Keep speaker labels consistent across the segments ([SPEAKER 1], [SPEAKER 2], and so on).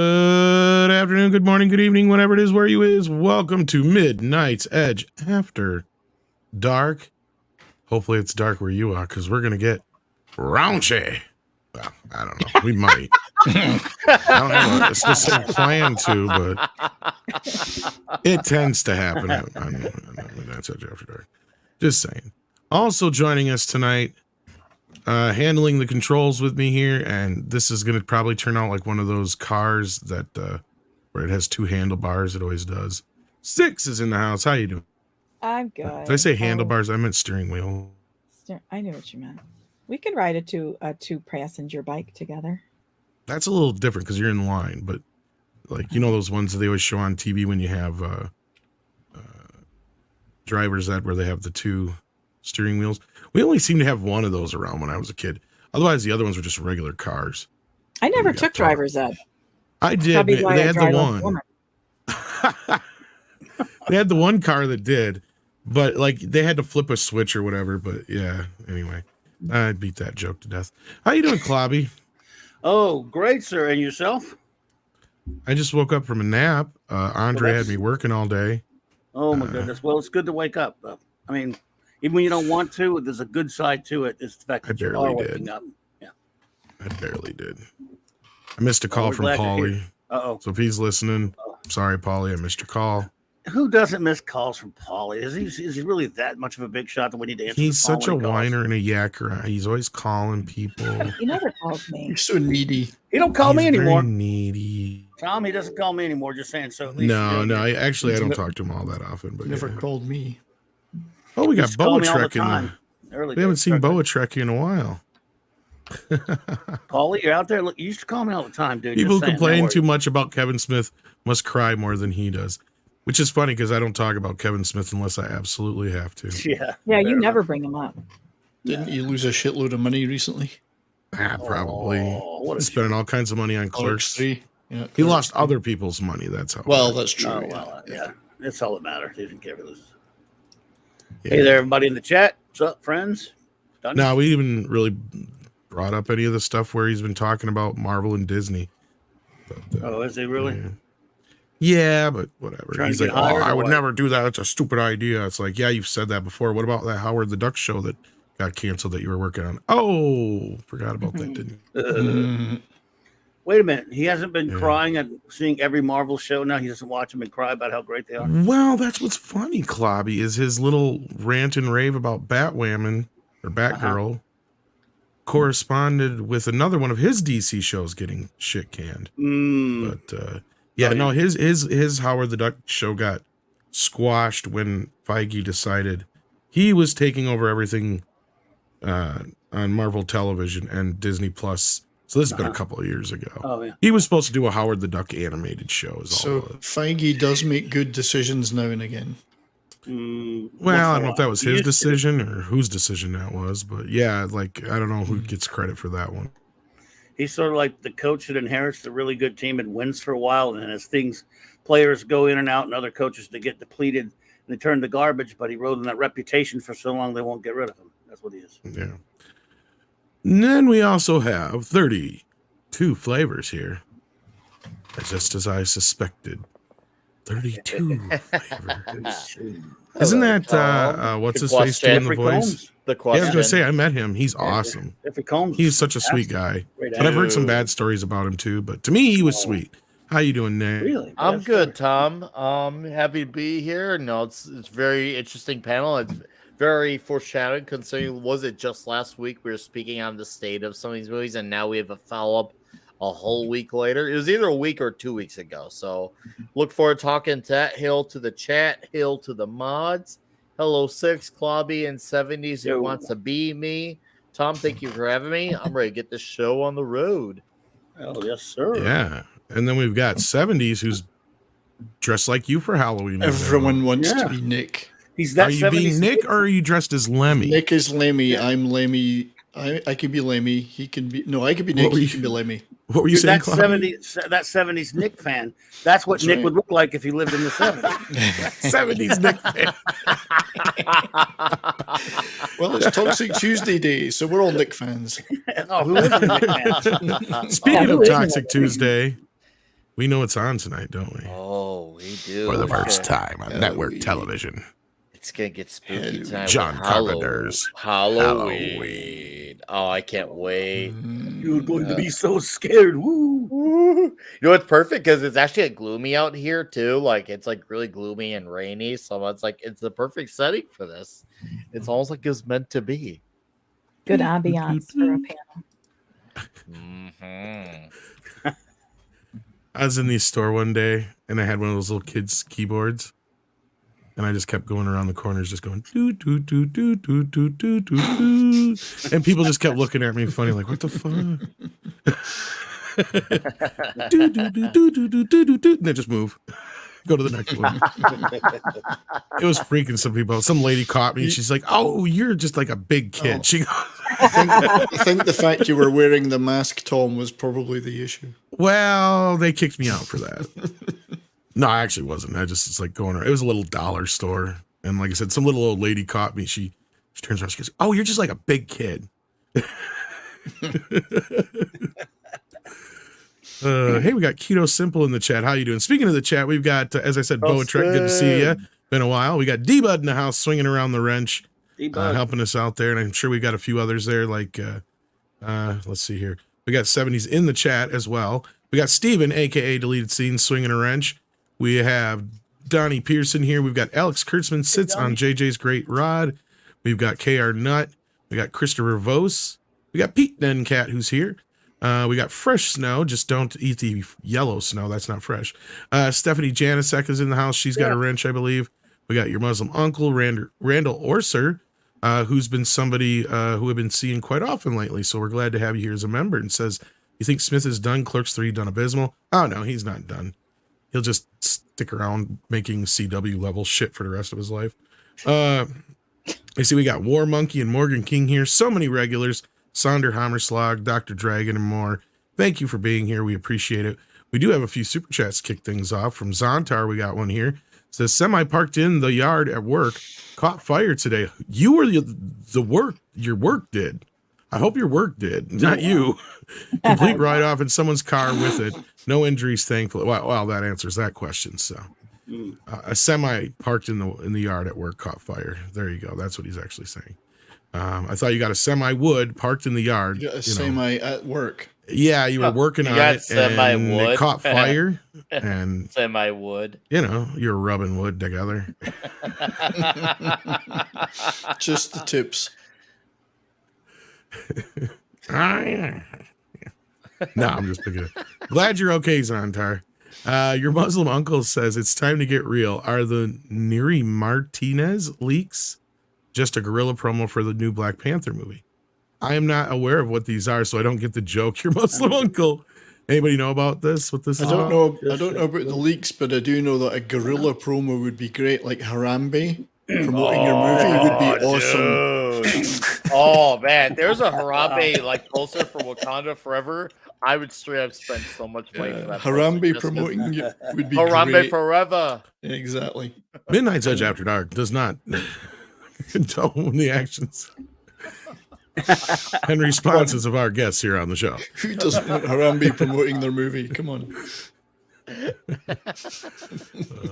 [SPEAKER 1] Good afternoon, good morning, good evening, whatever it is, where you is. Welcome to Midnight's Edge After Dark. Hopefully it's dark where you are, because we're going to get raunchy. Well, I don't know. We might. I don't have a specific plan to, but it tends to happen on Midnight's Edge After Dark. Just saying. Also joining us tonight, handling the controls with me here, and this is going to probably turn out like one of those cars that where it has two handlebars. It always does. Six is in the house. How you doing?
[SPEAKER 2] I'm good.
[SPEAKER 1] Did I say handlebars? I meant steering wheel.
[SPEAKER 2] I knew what you meant. We could ride a two-passenger bike together.
[SPEAKER 1] That's a little different because you're in line, but like, you know, those ones that they always show on TV when you have driver's ed where they have the two steering wheels. We only seem to have one of those around when I was a kid. Otherwise, the other ones were just regular cars.
[SPEAKER 2] I never took driver's ed.
[SPEAKER 1] I did. They had the one. They had the one car that did, but like they had to flip a switch or whatever. But yeah, anyway, I beat that joke to death. How you doing, Clobby?
[SPEAKER 3] Oh, great, sir. And yourself?
[SPEAKER 1] I just woke up from a nap. Andre had me working all day.
[SPEAKER 3] Oh, my goodness. Well, it's good to wake up. I mean, even when you don't want to, there's a good side to it. It's the fact that you are waking up. Yeah.
[SPEAKER 1] I barely did. I missed a call from Paulie.
[SPEAKER 3] Uh-oh.
[SPEAKER 1] So if he's listening, sorry, Paulie, I missed your call.
[SPEAKER 3] Who doesn't miss calls from Paulie? Is he really that much of a big shot that we need to answer?
[SPEAKER 1] He's such a whiner and a yacker. He's always calling people.
[SPEAKER 2] He never calls me.
[SPEAKER 4] He's so needy.
[SPEAKER 3] He don't call me anymore.
[SPEAKER 1] Very needy.
[SPEAKER 3] Tom, he doesn't call me anymore. Just saying. So at least
[SPEAKER 1] No. I don't talk to him all that often. But
[SPEAKER 4] never called me.
[SPEAKER 1] Oh, we got Boa Trek in there. We haven't seen Boa Trek in a while.
[SPEAKER 3] Paulie, you're out there. Look, you used to call me all the time, dude.
[SPEAKER 1] People complain too much about Kevin Smith must cry more than he does, which is funny because I don't talk about Kevin Smith unless I absolutely have to.
[SPEAKER 2] Yeah, you never bring him up.
[SPEAKER 4] Didn't you lose a shitload of money recently?
[SPEAKER 1] Probably. He's spending all kinds of money on Clerks.
[SPEAKER 4] Yeah,
[SPEAKER 1] he lost other people's money. That's how.
[SPEAKER 4] Well, that's true.
[SPEAKER 3] Oh, well, yeah, that's all that matters. He didn't care if he loses. Yeah. Hey there, everybody in the chat. What's up, friends? Done?
[SPEAKER 1] No, we even really brought up any of the stuff where he's been talking about Marvel and Disney. But,
[SPEAKER 3] is he really?
[SPEAKER 1] Yeah, but whatever. He's like, I would never do that. It's a stupid idea. It's like, yeah, you've said that before. What about that Howard the Duck show that got canceled that you were working on? Oh, forgot about that, didn't you?
[SPEAKER 3] Wait a minute. He hasn't been crying at seeing every Marvel show now. He doesn't watch them and cry about how great they are.
[SPEAKER 1] Well, that's what's funny, Clobby, is his little rant and rave about Batwoman or Batgirl corresponded with another one of his DC shows getting shit canned. But his Howard the Duck show got squashed when Feige decided he was taking over everything on Marvel Television and Disney Plus. So this has been a couple of years ago.
[SPEAKER 3] Oh, yeah.
[SPEAKER 1] He was supposed to do a Howard the Duck animated show.
[SPEAKER 4] So Feige does make good decisions now and again.
[SPEAKER 1] Well, I don't know if that was his decision or whose decision that was, but yeah, like I don't know who gets credit for that one.
[SPEAKER 3] He's sort of like the coach that inherits the really good team and wins for a while, and as players go in and out, and other coaches that get depleted and they turn to garbage. But he rode in that reputation for so long they won't get rid of him. That's what he is.
[SPEAKER 1] Yeah. And then we also have 32 flavors here, just as I suspected. 32 flavors. Isn't that what's his face doing the voice?
[SPEAKER 5] The question.
[SPEAKER 1] Yeah, I was gonna say I met him. He's awesome.
[SPEAKER 3] Jeffrey Combs.
[SPEAKER 1] He's such a sweet guy. But I've heard some bad stories about him too. But to me, he was sweet. How you doing, Nick?
[SPEAKER 3] Really?
[SPEAKER 5] I'm good, Tom. Happy to be here. No, it's very interesting panel. It's very foreshadowing considering was it just last week we were speaking on the state of some of these movies, and now we have a follow-up a whole week later. It was either a week or 2 weeks ago. So look forward to talking to that. Hill to the chat, Hill to the mods. Hello, 6, Clobby, and 70s who wants to be me. Tom, thank you for having me. I'm ready to get this show on the road.
[SPEAKER 3] Oh, yes, sir.
[SPEAKER 1] Yeah. And then we've got 70s who's dressed like you for Halloween.
[SPEAKER 4] Everyone wants to be Nick.
[SPEAKER 3] He's that.
[SPEAKER 1] Are you being Nick or are you dressed as Lemmy?
[SPEAKER 4] Nick is Lemmy. Yeah. I'm Lemmy. I could be Lemmy. He can be. No, I could be Nick. He can be Lemmy.
[SPEAKER 1] What were you saying,
[SPEAKER 3] that 70s Nick fan. That's what Nick would look like if he lived in the 70s.
[SPEAKER 1] 70s Nick fan.
[SPEAKER 4] Well, it's Toxic Tuesday day, so we're all Nick fans.
[SPEAKER 3] Oh, who isn't a Nick fan?
[SPEAKER 1] Speaking of Toxic Tuesday, We know it's on tonight, don't we?
[SPEAKER 5] Oh, we do.
[SPEAKER 1] For the first
[SPEAKER 5] Okay.
[SPEAKER 1] time on network television.
[SPEAKER 5] It's gonna get spooky tonight.
[SPEAKER 1] John
[SPEAKER 5] with
[SPEAKER 1] Carpenter's
[SPEAKER 5] Halloween. Oh, I can't wait.
[SPEAKER 3] You're going to be so scared. Woo.
[SPEAKER 5] You know, it's perfect because it's actually gloomy out here too. Like it's like really gloomy and rainy. So it's the perfect setting for this. It's almost like it's meant to be.
[SPEAKER 2] Good ambiance for a panel.
[SPEAKER 5] Mm-hmm.
[SPEAKER 1] I was in the store one day and I had one of those little kids' keyboards. And I just kept going around the corners, just going doo doo doo doo doo doo doo doo doo, and people just kept looking at me funny, like, "What the fuck?" Do do do do do do do do, and then just move, go to the next one. It was freaking some people. Some lady caught me. She's like, "Oh, you're just like a big kid."
[SPEAKER 4] Oh.
[SPEAKER 1] She goes,
[SPEAKER 4] I think the fact you were wearing the mask, Tom, was probably the issue.
[SPEAKER 1] "Well, they kicked me out for that." No, I actually wasn't. I just was like going around. It was a little dollar store. And like I said, some little old lady caught me. She turns around, she goes, "Oh, you're just like a big kid." Hey, we got Keto Simple in the chat. How you doing? Speaking of the chat, we've got, as I said, Bo and Trek. Good to see you. Been a while. We got D-Bud in the house swinging around the wrench, helping us out there. And I'm sure we got a few others there. Like, let's see here. We got 70s in the chat as well. We got Steven, a.k.a. Deleted Scenes, swinging a wrench. We have Donnie Pearson here. We've got Alex Kurtzman sits on JJ's Great Rod. We've got KR Nut. We got Christopher Vos. We got Pete Dencat, who's here. We got Fresh Snow. Just don't eat the yellow snow. That's not fresh. Stephanie Janicek is in the house. She's got a wrench, I believe. We got your Muslim uncle, Randall Orser, who's been somebody who we've been seeing quite often lately. So we're glad to have you here as a member. And says, "You think Smith is done? Clerks 3 done abysmal?" Oh, no, he's not done. He'll just stick around making CW level shit for the rest of his life. You see, we got War Monkey and Morgan King here. So many regulars. Sonder Hammerslag, Dr. Dragon, and more. Thank you for being here. We appreciate it. We do have a few super chats to kick things off. From Zontar, we got one here. It says, "Semi parked in the yard at work. Caught fire today." You were the work. Your work did. I hope your work did, not you. Complete write-off in someone's car with it. No injuries, thankfully. Well, that answers that question. So, a semi parked in the yard at work caught fire. There you go. That's what he's actually saying. I thought you got a semi wood parked in the yard.
[SPEAKER 4] You got a semi at work.
[SPEAKER 1] Yeah, you were working on it, and it caught fire. And
[SPEAKER 5] semi wood.
[SPEAKER 1] You know, you're rubbing wood together.
[SPEAKER 4] Just the tips.
[SPEAKER 1] No, I'm just picking it. Glad you're okay, Zontar. Your Muslim uncle says it's time to get real. Are the Neri Martinez leaks just a guerrilla promo for the new Black Panther movie? I am not aware of what these are, so I don't get the joke. Your Muslim uncle. Anybody know about this? What this is?
[SPEAKER 4] I don't know about the leaks, but I do know that a guerrilla promo would be great, like Harambe promoting your movie would be awesome.
[SPEAKER 5] Oh man, there's a Harambe like poster for Wakanda Forever. I would straight up spend so much money for that.
[SPEAKER 4] Harambe promoting you would be
[SPEAKER 5] Harambe
[SPEAKER 4] great.
[SPEAKER 5] Forever.
[SPEAKER 4] Exactly.
[SPEAKER 1] Midnight's Edge After Dark does not condone the actions and responses of our guests here on the show.
[SPEAKER 4] Who doesn't want Harambe promoting their movie? Come on.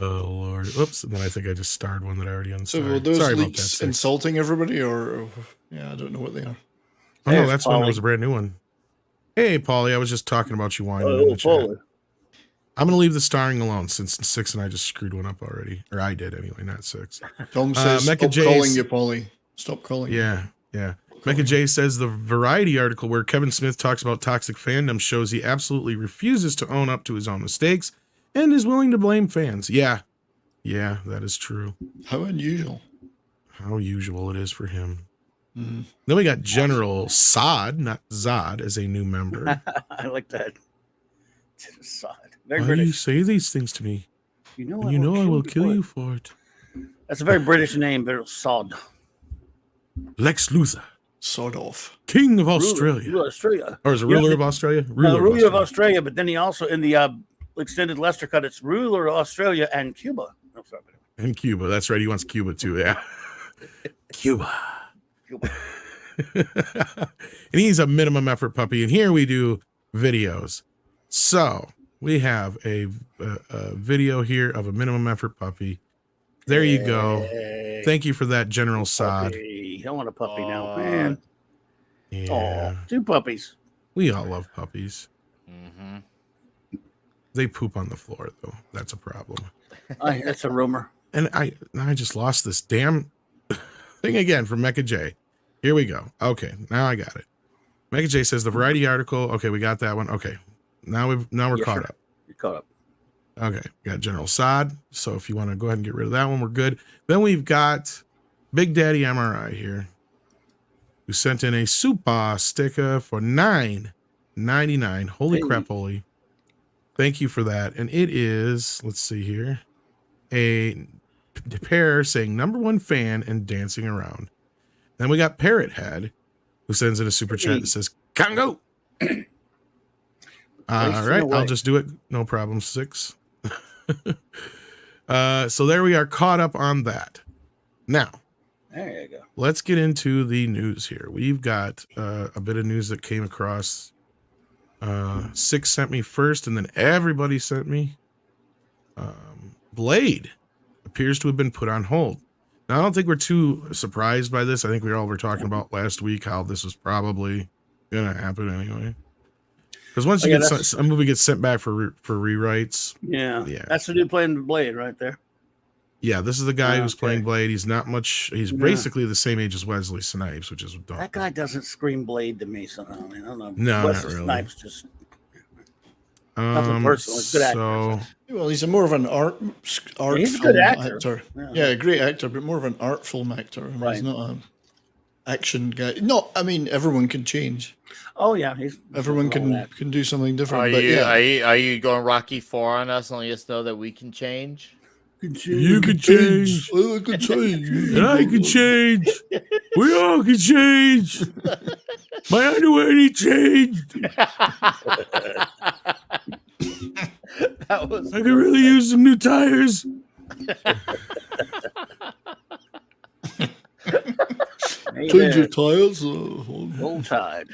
[SPEAKER 1] Oh Lord! Oops! And then I think I just starred one that I already
[SPEAKER 4] So
[SPEAKER 1] unstarred.
[SPEAKER 4] were those
[SPEAKER 1] Sorry about
[SPEAKER 4] leaks
[SPEAKER 1] that.
[SPEAKER 4] insulting everybody, or yeah, I don't know what they are.
[SPEAKER 1] Oh no, that's one that was a brand new one. Hey, Paulie, I was just talking about you whining in the chat. I'm going to leave the starring alone since 6 and I just screwed one up already. Or I did anyway, not 6.
[SPEAKER 4] Tom says,
[SPEAKER 1] Mecca
[SPEAKER 4] stop
[SPEAKER 1] J's,
[SPEAKER 4] calling you, Paulie. Stop calling.
[SPEAKER 1] Yeah. Mecca J says the Variety article where Kevin Smith talks about toxic fandom shows he absolutely refuses to own up to his own mistakes and is willing to blame fans. Yeah, that is true.
[SPEAKER 4] How unusual.
[SPEAKER 1] How usual it is for him.
[SPEAKER 4] Mm-hmm.
[SPEAKER 1] Then we got General Saad, not Zod, as a new member.
[SPEAKER 3] I like that. Saad.
[SPEAKER 1] Why do you say these things to me?
[SPEAKER 3] You know
[SPEAKER 1] I will kill you for it.
[SPEAKER 3] That's a very British name, but it's Saad.
[SPEAKER 1] Lex Luthor.
[SPEAKER 4] Sod off.
[SPEAKER 1] King of Australia.
[SPEAKER 3] Australia.
[SPEAKER 1] Or is it ruler of Australia?
[SPEAKER 3] Ruler of Australia, but then he also, in the extended Lester cut, it's ruler of Australia and Cuba. Oh, sorry.
[SPEAKER 1] And Cuba. That's right. He wants Cuba too. Yeah. Cuba. And he's a minimum effort puppy. And here we do videos. So we have a video here of a minimum effort puppy. There you go.
[SPEAKER 3] Hey,
[SPEAKER 1] Thank you for that, General Sod.
[SPEAKER 3] puppy. I want a puppy now, man.
[SPEAKER 1] Yeah,
[SPEAKER 3] Oh, 2 puppies.
[SPEAKER 1] we all love puppies.
[SPEAKER 5] Mm-hmm.
[SPEAKER 1] They poop on the floor, though. That's a problem.
[SPEAKER 3] That's a rumor.
[SPEAKER 1] And I just lost this damn thing again from Mecha J. Here we go. Okay, now I got it. Mecha J says the Variety article. Okay, we got that one. Okay, now we're
[SPEAKER 3] Yeah,
[SPEAKER 1] caught
[SPEAKER 3] sure.
[SPEAKER 1] up.
[SPEAKER 3] You're caught up.
[SPEAKER 1] Okay, we got General Sod. So if you want to go ahead and get rid of that one, we're good. Then we've got Big Daddy MRI here, who sent in a super sticker for $9.99. Holy
[SPEAKER 3] Hey.
[SPEAKER 1] crap, holy. Thank you for that. And it is, let's see here, a pair saying #1 fan and dancing around. Then we got Parrot Head, who sends in a super chat that says, Congo. All right, I'll just do it. No problem, 6. So there we are, caught up on that. Now,
[SPEAKER 3] There you go.
[SPEAKER 1] let's get into the news here. We've got a bit of news that came across. 6 sent me first, and then everybody sent me. Blade appears to have been put on hold. Now, I don't think we're too surprised by this. I think we all were talking about last week how this was probably going to happen anyway. Because once you get a movie gets sent back for rewrites.
[SPEAKER 3] Yeah.
[SPEAKER 1] Yeah.
[SPEAKER 3] That's the dude playing the Blade right there.
[SPEAKER 1] Yeah, this is the guy who's
[SPEAKER 3] Okay.
[SPEAKER 1] playing Blade. He's not much. He's basically the same age as Wesley Snipes, which is dumb.
[SPEAKER 3] That guy doesn't scream Blade to me somehow. I don't know.
[SPEAKER 1] No,
[SPEAKER 3] Wesley
[SPEAKER 1] not really.
[SPEAKER 3] Snipes just nothing personal. He's a good actor.
[SPEAKER 4] Well, he's a more of an art
[SPEAKER 3] he's a
[SPEAKER 4] film
[SPEAKER 3] good actor.
[SPEAKER 4] Yeah, a great actor, but more of an art film actor. I mean,
[SPEAKER 3] Right.
[SPEAKER 4] He's not an action guy. No, I mean everyone can change.
[SPEAKER 3] Oh yeah,
[SPEAKER 4] Everyone can do something different.
[SPEAKER 5] Are
[SPEAKER 4] but
[SPEAKER 5] you
[SPEAKER 4] yeah,
[SPEAKER 5] are you going Rocky 4 on us and letting us know that we can change?
[SPEAKER 1] You can change.
[SPEAKER 4] I can change.
[SPEAKER 1] And I can change. We all can change. My underwear need changed.
[SPEAKER 5] That was
[SPEAKER 1] I could really use some new tires.
[SPEAKER 4] Change your tires.
[SPEAKER 3] Roll Tide.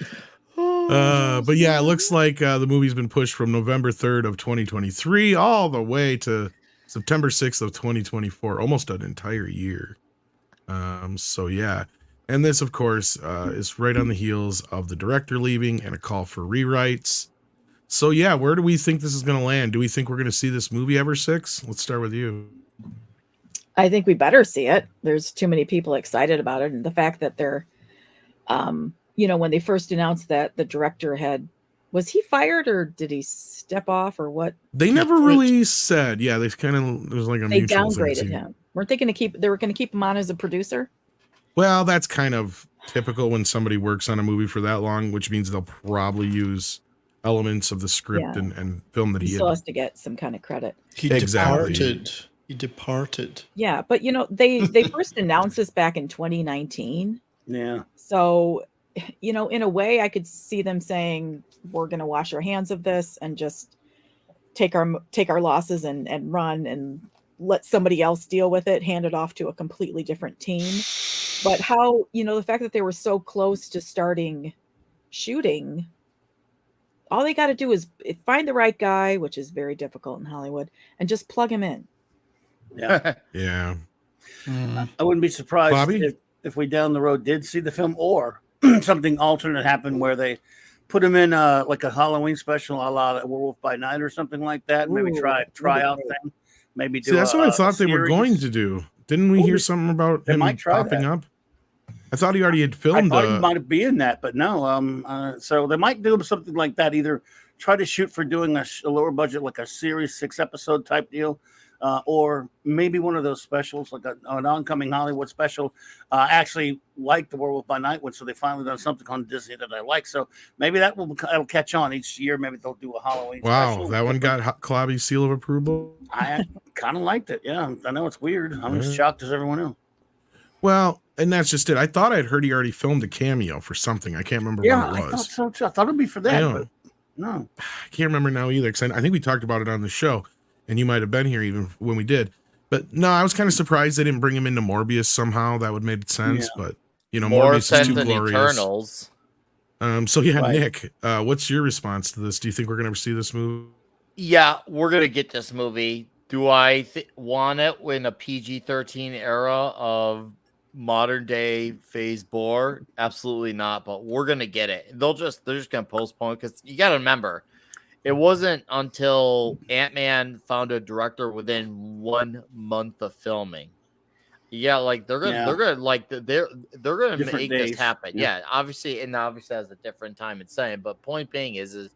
[SPEAKER 1] But yeah, it looks like the movie's been pushed from November 3rd of 2023 all the way to September 6th of 2024, almost an entire year. So yeah. And this, of course, is right on the heels of the director leaving and a call for rewrites. So yeah, where do we think this is going to land? Do we think we're going to see this movie ever, 6? Let's start with you.
[SPEAKER 2] I think we better see it. There's too many people excited about it. And the fact that they're, when they first announced that the director was he fired or did he step off or what?
[SPEAKER 1] They never really said. Yeah, they kind of, it was like a
[SPEAKER 2] They
[SPEAKER 1] mutual thing,
[SPEAKER 2] downgraded him. Weren't they going to they were going to keep him on as a producer?
[SPEAKER 1] Well, that's kind of typical when somebody works on a movie for that long, which means they'll probably use elements of the script and film that
[SPEAKER 2] He
[SPEAKER 1] he
[SPEAKER 2] still
[SPEAKER 1] had.
[SPEAKER 2] has to get some kind of credit.
[SPEAKER 4] He
[SPEAKER 1] Exactly.
[SPEAKER 4] departed. He departed.
[SPEAKER 2] Yeah, but they first announced this back in 2019.
[SPEAKER 3] Yeah.
[SPEAKER 2] So, in a way, I could see them saying we're going to wash our hands of this and just take our losses and run and let somebody else deal with it, hand it off to a completely different team. But how, the fact that they were so close to starting shooting, all they got to do is find the right guy, which is very difficult in Hollywood, and just plug him in.
[SPEAKER 3] Yeah.
[SPEAKER 1] Yeah.
[SPEAKER 3] I wouldn't be surprised
[SPEAKER 1] Bobby?
[SPEAKER 3] if we down the road did see the film or something alternate happen where they put him in like a Halloween special a la Werewolf by Night or something like that. Maybe
[SPEAKER 2] Ooh,
[SPEAKER 3] try out thing. Maybe do.
[SPEAKER 1] See, that's what I thought they were
[SPEAKER 3] series.
[SPEAKER 1] going to do. Didn't we hear something about
[SPEAKER 3] they
[SPEAKER 1] him
[SPEAKER 3] might try
[SPEAKER 1] popping
[SPEAKER 3] that.
[SPEAKER 1] up? I thought he already had
[SPEAKER 3] I
[SPEAKER 1] filmed.
[SPEAKER 3] thought he might be in that, but no. So they might do something like that. Either try to shoot for doing a lower budget, like a series 6-episode type deal, or maybe one of those specials, like an oncoming Hollywood special. Actually, like the Werewolf by Night one, so they finally done something on Disney that I like. So maybe that'll catch on each year. Maybe they'll do a Halloween.
[SPEAKER 1] Wow,
[SPEAKER 3] special.
[SPEAKER 1] that one got Clobby's seal of approval.
[SPEAKER 3] I kind of liked it. Yeah, I know it's weird. I'm as shocked as everyone else.
[SPEAKER 1] Well, and that's just it. I thought I'd heard he already filmed a cameo for something. I can't remember
[SPEAKER 3] Yeah,
[SPEAKER 1] what it
[SPEAKER 3] I
[SPEAKER 1] was.
[SPEAKER 3] thought so too. I thought it'd be for
[SPEAKER 1] I
[SPEAKER 3] that,
[SPEAKER 1] know.
[SPEAKER 3] but no.
[SPEAKER 1] I can't remember now either, because I think we talked about it on the show, and you might have been here even when we did. But no, I was kind of surprised they didn't bring him into Morbius somehow. That would make sense, but
[SPEAKER 5] more
[SPEAKER 1] Morbius
[SPEAKER 5] sense
[SPEAKER 1] is too
[SPEAKER 5] than
[SPEAKER 1] glorious.
[SPEAKER 5] Eternals.
[SPEAKER 1] So yeah,
[SPEAKER 3] Right.
[SPEAKER 1] Nick, what's your response to this? Do you think we're going to see this movie?
[SPEAKER 5] Yeah, we're gonna get this movie. Do I want it in a PG-13 era of modern day Phase Bore? Absolutely not. But we're gonna get it. They're just gonna postpone because you got to remember, it wasn't until Ant-Man found a director within 1 month of filming. Yeah, like they're gonna
[SPEAKER 3] Different
[SPEAKER 5] make
[SPEAKER 3] days.
[SPEAKER 5] this happen. Yeah, obviously has a different time and saying, but point being is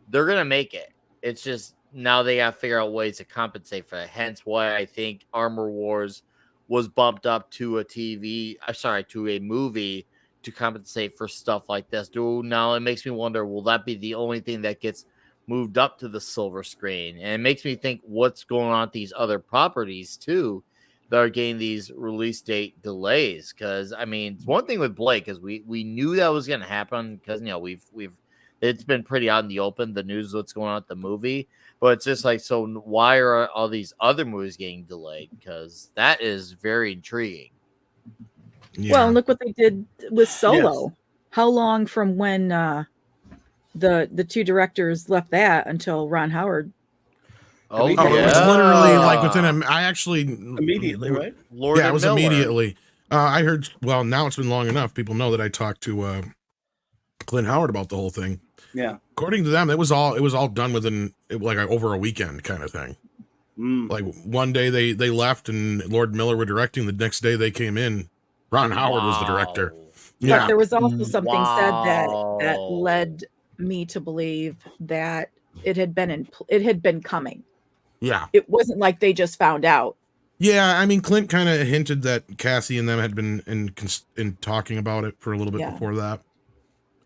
[SPEAKER 5] they're gonna make it. It's just now they gotta figure out ways to compensate for it. Hence why I think Armor Wars was bumped up to to a movie to compensate for stuff like this. Now it makes me wonder, will that be the only thing that gets moved up to the silver screen? And it makes me think what's going on with these other properties too that are getting these release date delays. Because I mean, it's one thing with Blake is we knew that was going to happen because we've it's been pretty out in the open, the news what's going on with the movie. But it's just like, so why are all these other movies getting delayed? Because that is very intriguing.
[SPEAKER 1] Yeah.
[SPEAKER 2] Well, look what they did with Solo. Yes. How long from when the two directors left that until Ron Howard?
[SPEAKER 1] It was literally like within I actually
[SPEAKER 3] immediately, right?
[SPEAKER 1] It was immediately. I heard. Well, now it's been long enough. People know that I talked to Clint Howard about the whole thing.
[SPEAKER 3] Yeah.
[SPEAKER 1] According to them, it was all done within like over a weekend kind of thing. Like one day they left and Lord Miller were directing. The next day they came in. Ron Howard was the director.
[SPEAKER 2] Yeah. But there was also something said that led me to believe that it had been coming.
[SPEAKER 1] Yeah.
[SPEAKER 2] It wasn't like they just found out.
[SPEAKER 1] Yeah, I mean, Clint kind of hinted that Cassie and them had been in talking about it for a little bit before that.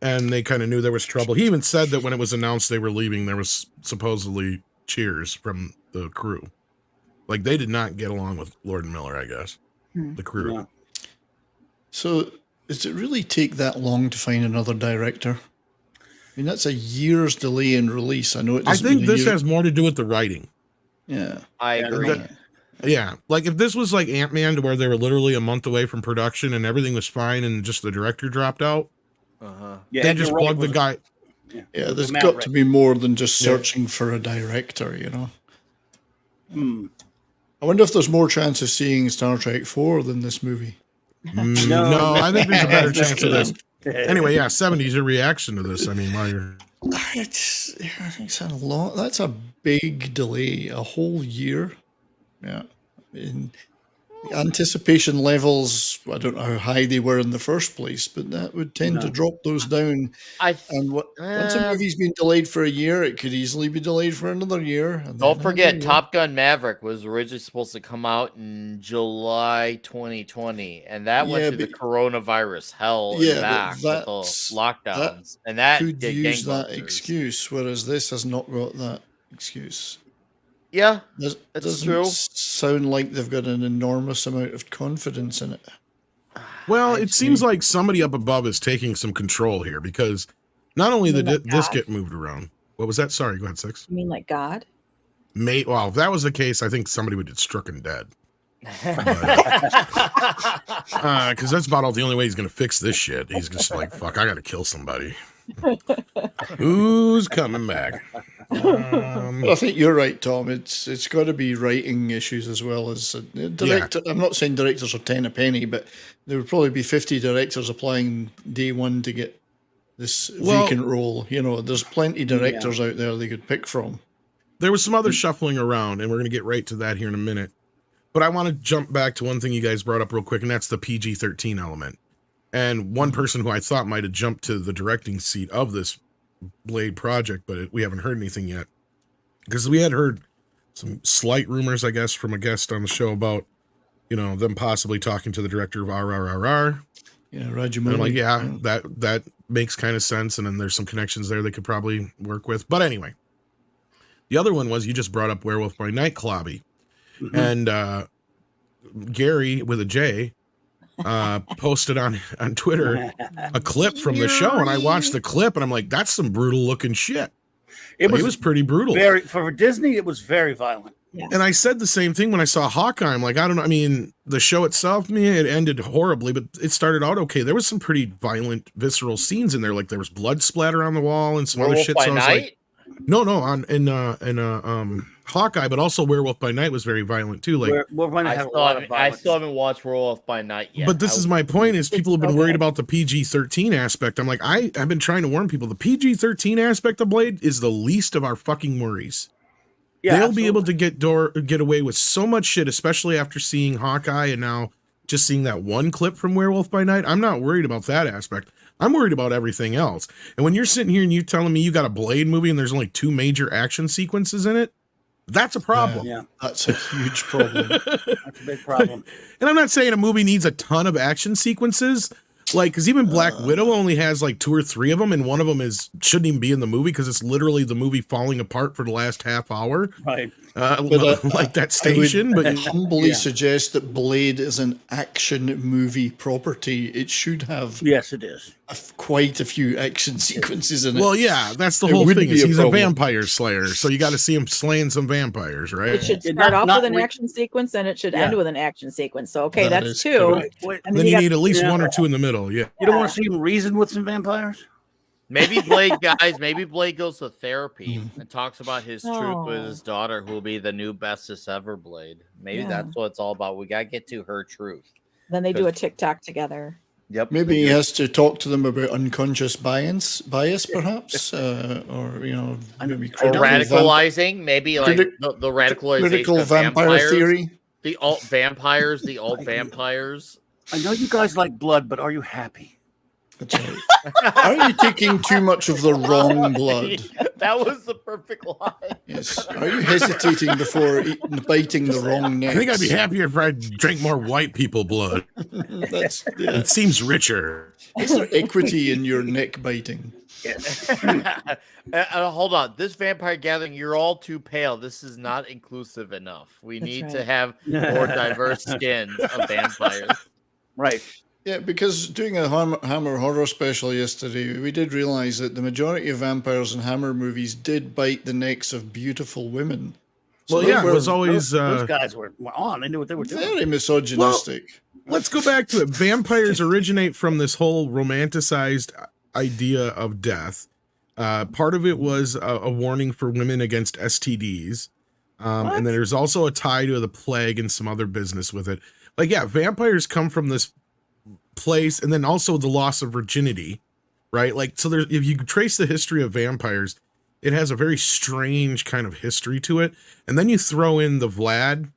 [SPEAKER 1] And they kind of knew there was trouble. He even said that when it was announced they were leaving, there was supposedly cheers from the crew. Like, they did not get along with Lord Miller, I guess. The crew. Yeah.
[SPEAKER 4] So, does it really take that long to find another director? I mean, that's a year's delay in release. I know it doesn't.
[SPEAKER 1] I think this has more to do with the writing.
[SPEAKER 4] Yeah.
[SPEAKER 5] I agree.
[SPEAKER 1] Yeah. Like, if this was like Ant-Man, to where they were literally a month away from production and everything was fine and just the director dropped out, they just plugged the guy.
[SPEAKER 4] Yeah, there's got to be more than just searching for a director, you know? I wonder if there's more chance of seeing Star Trek 4 than this movie.
[SPEAKER 1] No, I think there's a better chance of this. Anyway, 70s, your reaction to this? I mean, while you're...
[SPEAKER 4] It's a lot. That's a big delay, a whole year. Yeah. I mean, anticipation levels, I don't know how high they were in the first place, but that would tend to drop those down. Once a movie's been delayed for a year, it could easily be delayed for another year. And
[SPEAKER 5] don't forget, Top Gun Maverick was originally supposed to come out in July 2020, and that went through the coronavirus hell and back with the lockdowns. And that
[SPEAKER 4] could use that excuse, whereas this has not got that excuse.
[SPEAKER 5] Yeah,
[SPEAKER 4] it doesn't
[SPEAKER 5] true.
[SPEAKER 4] Sound like they've got an enormous amount of confidence in it.
[SPEAKER 1] Well, it seems like somebody up above is taking some control here, because not only did this get moved around. What was that? Sorry, go ahead, Six.
[SPEAKER 2] You mean like God?
[SPEAKER 1] Well, if that was the case, I think somebody would get stricken dead. Because that's about the only way he's going to fix this shit. He's just like, fuck, I got to kill somebody. Who's coming back?
[SPEAKER 4] I think you're right, Tom. It's got to be writing issues as well as director. I'm not saying directors are 10 a penny, but there would probably be 50 directors applying day one to get this vacant role. You know, there's plenty of directors out there they could pick from.
[SPEAKER 1] There was some other shuffling around, and we're going to get right to that here in a minute. But I want to jump back to one thing you guys brought up real quick, and that's the PG-13 element. And one person who I thought might have jumped to the directing seat of this Blade project, but we haven't heard anything yet, because we had heard some slight rumors, I guess, from a guest on the show about, them possibly talking to the director of RRRR.
[SPEAKER 4] Yeah, Rajamouli.
[SPEAKER 1] And I'm like, that makes kind of sense, and then there's some connections there they could probably work with. But anyway, the other one was, you just brought up Werewolf by Night Clobby, and Gary with a J posted on Twitter a clip from the show, and I watched the clip, and I'm like, that's some brutal looking shit. It was pretty brutal.
[SPEAKER 3] For Disney, it was very violent.
[SPEAKER 2] Yeah.
[SPEAKER 1] And I said the same thing when I saw Hawkeye. I'm like, I don't know. I mean, the show itself, it ended horribly, but it started out okay. There was some pretty violent, visceral scenes in there. Like, there was blood splatter on the wall and some other shit. So I was like, No, on in Hawkeye, but also Werewolf by Night was very violent too. Like,
[SPEAKER 3] We're going to
[SPEAKER 5] I
[SPEAKER 3] have a
[SPEAKER 5] still,
[SPEAKER 3] lot of
[SPEAKER 5] haven't, I
[SPEAKER 3] violence.
[SPEAKER 5] still haven't watched Werewolf by Night yet.
[SPEAKER 1] but this is my point: is people have been
[SPEAKER 2] so
[SPEAKER 1] worried
[SPEAKER 2] good.
[SPEAKER 1] about the PG-13 aspect. I'm like, I've been trying to warn people. The PG-13 aspect of Blade is the least of our fucking worries.
[SPEAKER 3] Yeah,
[SPEAKER 1] They'll be able
[SPEAKER 3] absolutely.
[SPEAKER 1] to get away with so much shit, especially after seeing Hawkeye and now just seeing that one clip from Werewolf by Night. I'm not worried about that aspect. I'm worried about everything else. And when you're sitting here and you telling me you got a Blade movie and there's only 2 major action sequences in it, that's a problem.
[SPEAKER 3] Yeah,
[SPEAKER 4] That's a huge problem.
[SPEAKER 3] that's a big problem.
[SPEAKER 1] And I'm not saying a movie needs a ton of action sequences, like, because even Black Widow only has like 2 or 3 of them, and one of them shouldn't even be in the movie because it's literally the movie falling apart for the last half hour,
[SPEAKER 3] Right.
[SPEAKER 1] like that station.
[SPEAKER 4] I would
[SPEAKER 1] But
[SPEAKER 4] humbly
[SPEAKER 3] Yeah.
[SPEAKER 4] suggest that Blade is an action movie property. It should have
[SPEAKER 3] Yes, it is.
[SPEAKER 4] quite a few action sequences in it.
[SPEAKER 1] well, yeah, that's the
[SPEAKER 4] There
[SPEAKER 1] whole
[SPEAKER 4] wouldn't
[SPEAKER 1] thing.
[SPEAKER 4] be
[SPEAKER 1] Is
[SPEAKER 4] a
[SPEAKER 1] he's a
[SPEAKER 4] problem.
[SPEAKER 1] vampire slayer, so you got to see him slaying some vampires, right?
[SPEAKER 2] It should
[SPEAKER 3] Yeah,
[SPEAKER 2] start off
[SPEAKER 3] not
[SPEAKER 2] with an
[SPEAKER 3] re-
[SPEAKER 2] action sequence and it should
[SPEAKER 3] Yeah.
[SPEAKER 2] end with an action sequence. So okay,
[SPEAKER 4] That
[SPEAKER 2] that's
[SPEAKER 4] is
[SPEAKER 2] 2.
[SPEAKER 4] correct.
[SPEAKER 3] Wait,
[SPEAKER 2] And
[SPEAKER 1] Then you
[SPEAKER 2] got-
[SPEAKER 1] need at least
[SPEAKER 3] yeah.
[SPEAKER 1] 1 or 2 in the middle. Yeah.
[SPEAKER 3] you don't want to see him reason with some vampires?
[SPEAKER 5] Maybe Blade, guys, maybe Blade goes to therapy
[SPEAKER 1] Mm-hmm.
[SPEAKER 5] and talks about his truth with
[SPEAKER 2] Oh.
[SPEAKER 5] his daughter, who will be the new bestest ever Blade. Maybe
[SPEAKER 2] Yeah.
[SPEAKER 5] that's what it's all about. We got to get to her truth.
[SPEAKER 2] Then they do a TikTok together.
[SPEAKER 5] Yep.
[SPEAKER 4] Maybe he has to talk to them about unconscious bias perhaps, or maybe
[SPEAKER 5] Or
[SPEAKER 4] critical
[SPEAKER 5] radicalizing, maybe like
[SPEAKER 4] Critic-
[SPEAKER 5] the radicalization
[SPEAKER 4] critical
[SPEAKER 5] of
[SPEAKER 4] vampire
[SPEAKER 5] vampires,
[SPEAKER 4] theory.
[SPEAKER 5] the alt vampires, the alt vampires.
[SPEAKER 3] I know you guys like blood, but are you happy?
[SPEAKER 4] That's right. Are you taking too much of the wrong blood?
[SPEAKER 5] That was the perfect line.
[SPEAKER 4] Yes. Are you hesitating before biting the wrong neck?
[SPEAKER 1] I think I'd be happier if I drank more white people blood.
[SPEAKER 4] That's
[SPEAKER 1] It seems richer.
[SPEAKER 4] is there equity in your neck biting?
[SPEAKER 5] Hold on. This vampire gathering, you're all too pale. This is not inclusive enough. We
[SPEAKER 2] That's
[SPEAKER 5] need
[SPEAKER 2] right.
[SPEAKER 5] to have more diverse skins of vampires.
[SPEAKER 3] Right.
[SPEAKER 4] Yeah, because doing a Hammer horror special yesterday, we did realize that the majority of vampires in Hammer movies did bite the necks of beautiful women. So
[SPEAKER 1] Well,
[SPEAKER 4] they
[SPEAKER 1] yeah, it
[SPEAKER 4] were
[SPEAKER 1] was always.
[SPEAKER 3] Those guys were on. They knew what they were doing.
[SPEAKER 4] very misogynistic.
[SPEAKER 1] Let's go back to it. Vampires originate from this whole romanticized idea of death. Part of it was a warning for women against STDs. And then there's also a tie to the plague and some other business with it. Like, yeah, vampires come from this place, and then also the loss of virginity, right? Like, so there's, if you trace the history of vampires, it has a very strange kind of history to it. And then you throw in the Vlad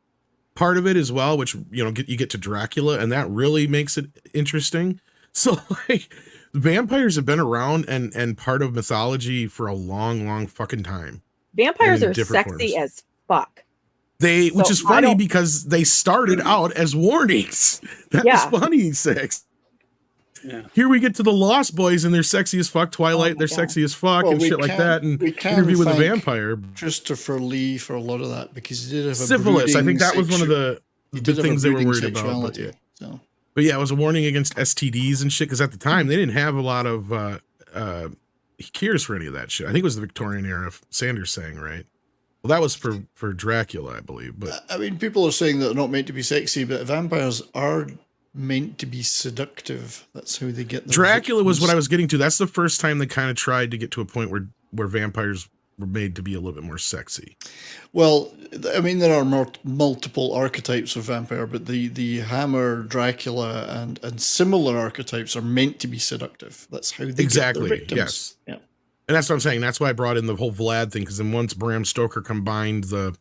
[SPEAKER 1] part of it as well, which, you get to Dracula, and that really makes it interesting. So, like, vampires have been around and part of mythology for a long fucking time.
[SPEAKER 2] Vampires
[SPEAKER 1] in
[SPEAKER 2] are
[SPEAKER 1] different
[SPEAKER 2] sexy
[SPEAKER 1] forms.
[SPEAKER 2] as fuck.
[SPEAKER 1] Which
[SPEAKER 2] So
[SPEAKER 1] is
[SPEAKER 2] I
[SPEAKER 1] funny
[SPEAKER 2] don't-
[SPEAKER 1] because they started out as warnings. That's
[SPEAKER 2] Yeah.
[SPEAKER 1] funny, Six.
[SPEAKER 3] Yeah.
[SPEAKER 1] Here we get to the Lost Boys and they're sexy as fuck. Twilight,
[SPEAKER 2] my
[SPEAKER 1] they're
[SPEAKER 2] God.
[SPEAKER 1] sexy as fuck
[SPEAKER 4] Well,
[SPEAKER 1] and
[SPEAKER 4] we
[SPEAKER 1] shit like
[SPEAKER 4] can-
[SPEAKER 1] that. And
[SPEAKER 4] we can
[SPEAKER 1] Interview with a
[SPEAKER 4] thank
[SPEAKER 1] Vampire.
[SPEAKER 4] Christopher Lee for a lot of that because he did have a
[SPEAKER 1] Syphilis. I think
[SPEAKER 4] brooding
[SPEAKER 1] that was one of the
[SPEAKER 4] he did have a
[SPEAKER 1] things they were
[SPEAKER 4] brooding
[SPEAKER 1] worried about. But
[SPEAKER 4] sexuality,
[SPEAKER 1] yeah.
[SPEAKER 4] So
[SPEAKER 1] But yeah, it was a warning against STDs and shit because at the time they didn't have a lot of cures for any of that shit. I think it was the Victorian era, if Sanders saying, right? Well, that was for Dracula, I believe. But
[SPEAKER 4] I mean, people are saying that they're not meant to be sexy, but vampires are meant to be seductive. That's how they get their
[SPEAKER 1] Dracula was what I
[SPEAKER 4] victims.
[SPEAKER 1] was getting to. That's the first time they kind of tried to get to a point where vampires were made to be a little bit more sexy.
[SPEAKER 4] Well, I mean, there are multiple archetypes of vampire, but the Hammer, Dracula, and similar archetypes are meant to be seductive. That's how they
[SPEAKER 1] Exactly,
[SPEAKER 4] get their victims.
[SPEAKER 1] yes.
[SPEAKER 4] Yeah.
[SPEAKER 1] And that's what I'm saying. That's why I brought in the whole Vlad thing, because then once Bram Stoker combined the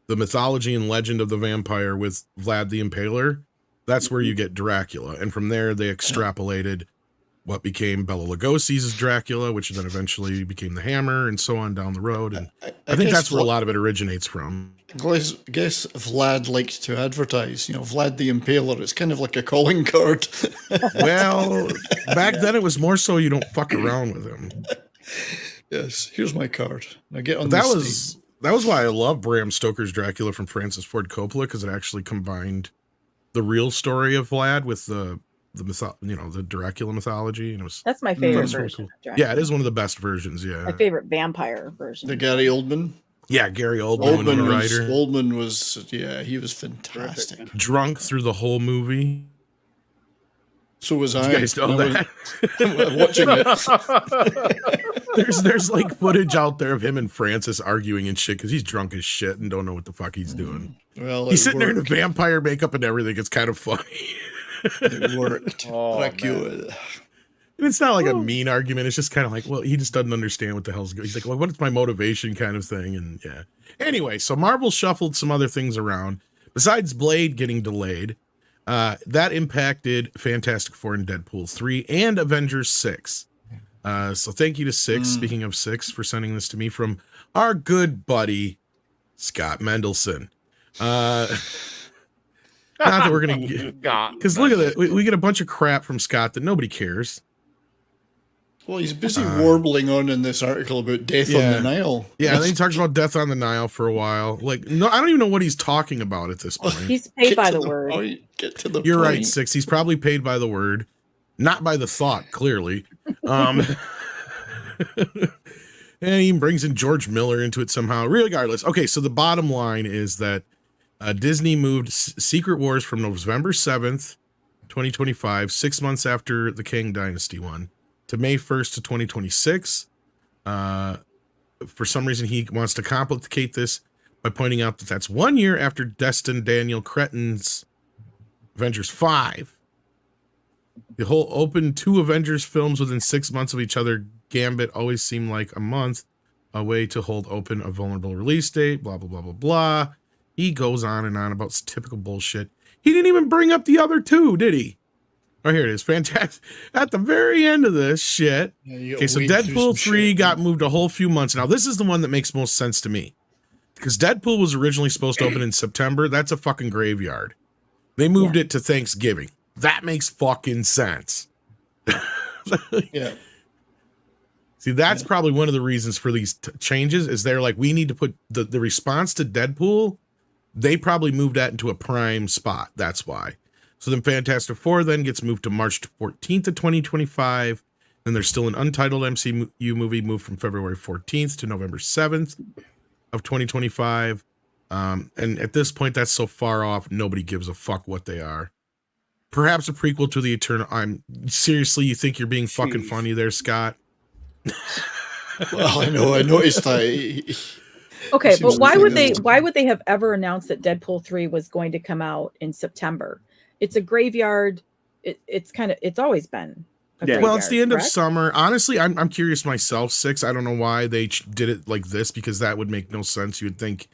[SPEAKER 1] mythology and legend of the vampire with Vlad the Impaler, that's where you get Dracula. And from there, they extrapolated what became Bela Lugosi's Dracula, which then eventually became the Hammer, and so on down the road. And I think
[SPEAKER 4] guess
[SPEAKER 1] that's where a lot of it originates from.
[SPEAKER 4] I guess Vlad liked to advertise. Vlad the Impaler. It's kind of like a calling card.
[SPEAKER 1] Well, back then it was more so you don't fuck around with him.
[SPEAKER 4] Yes, here's my card. Now get on
[SPEAKER 1] That
[SPEAKER 4] this
[SPEAKER 1] was why I love Bram Stoker's Dracula from Francis Ford Coppola, because it actually combined the real story of Vlad with the Dracula mythology, and it was
[SPEAKER 2] That's my favorite
[SPEAKER 1] That's really
[SPEAKER 2] version.
[SPEAKER 1] cool.
[SPEAKER 2] of Dracula.
[SPEAKER 1] Yeah, it is one of the best versions. Yeah,
[SPEAKER 2] My favorite vampire version.
[SPEAKER 4] The Gary Oldman.
[SPEAKER 1] yeah. Gary Oldman, the writer,
[SPEAKER 4] Was he was fantastic.
[SPEAKER 1] drunk through the whole movie.
[SPEAKER 4] So was
[SPEAKER 1] Did
[SPEAKER 4] I.
[SPEAKER 1] you guys know
[SPEAKER 4] I
[SPEAKER 1] that?
[SPEAKER 4] was watching it.
[SPEAKER 1] There's like footage out there of him and Francis arguing and shit because he's drunk as shit and don't know what the fuck he's doing.
[SPEAKER 4] Well,
[SPEAKER 1] He's
[SPEAKER 4] it
[SPEAKER 1] sitting there in the
[SPEAKER 4] worked.
[SPEAKER 1] vampire makeup and everything. It's kind of funny.
[SPEAKER 4] It worked.
[SPEAKER 5] Oh,
[SPEAKER 4] Dracula.
[SPEAKER 1] And it's not like a mean argument. It's just kind of like, well, he just doesn't understand what the hell's going on. He's like, well, what's my motivation kind of thing? And yeah. Anyway, so Marvel shuffled some other things around. Besides Blade getting delayed, that impacted Fantastic Four and Deadpool 3 and Avengers 6. So thank you to Six, speaking of Six, for sending this to me from our good buddy, Scott Mendelson. Not that we're going to get... Because look at that. We get a bunch of crap from Scott that nobody cares.
[SPEAKER 4] Well, he's busy warbling on in this article about death on the Nile.
[SPEAKER 1] Yeah, and then he talks about death on the Nile for a while. Like, no, I don't even know what he's talking about at this point.
[SPEAKER 2] He's paid by the word.
[SPEAKER 4] Get to the
[SPEAKER 1] You're
[SPEAKER 4] point.
[SPEAKER 1] right, Six. He's probably paid by the word, not by the thought, clearly. And he brings in George Miller into it somehow. Regardless. Okay, so the bottom line is that Disney moved Secret Wars from November 7th, 2025, 6 months after the Kang Dynasty one, to May 1st to 2026. For some reason, he wants to complicate this by pointing out that that's 1 year after Destin Daniel Cretton's Avengers 5. The whole open 2 Avengers films within 6 months of each other gambit always seemed like a month, a way to hold open a vulnerable release date, blah, blah, blah, blah, blah. He goes on and on about typical bullshit. He didn't even bring up the other 2, did he? Oh, here it is. Fantastic. At the very end of this shit.
[SPEAKER 4] Yeah,
[SPEAKER 1] Okay, so
[SPEAKER 4] wade through
[SPEAKER 1] Deadpool
[SPEAKER 4] some
[SPEAKER 1] 3
[SPEAKER 4] shit.
[SPEAKER 1] got moved a whole few months. Now, this is the one that makes most sense to me. Because Deadpool was originally supposed to open in September. That's a fucking graveyard. They moved it to Thanksgiving. That makes fucking sense.
[SPEAKER 4] Yeah.
[SPEAKER 1] See, that's probably one of the reasons for these changes is they're like, we need to put the response to Deadpool. They probably moved that into a prime spot. That's why. So then Fantastic Four then gets moved to March 14th of 2025. Then there's still an untitled MCU movie moved from February 14th to November 7th of 2025. And at this point, that's so far off, nobody gives a fuck what they are. Perhaps a prequel to the Eternal. Seriously, you think you're being fucking funny there, Scott?
[SPEAKER 4] Well, I know. I noticed that.
[SPEAKER 2] Okay, but
[SPEAKER 4] Seems
[SPEAKER 2] why
[SPEAKER 4] to
[SPEAKER 2] would
[SPEAKER 4] think
[SPEAKER 2] they? Why would they have ever announced that Deadpool 3 was going to come out in September? It's a graveyard. It's always been.
[SPEAKER 1] Well, it's the end of
[SPEAKER 2] correct?
[SPEAKER 1] summer. Honestly, I'm curious myself. Six. I don't know why they did it like this because that would make no sense. You'd think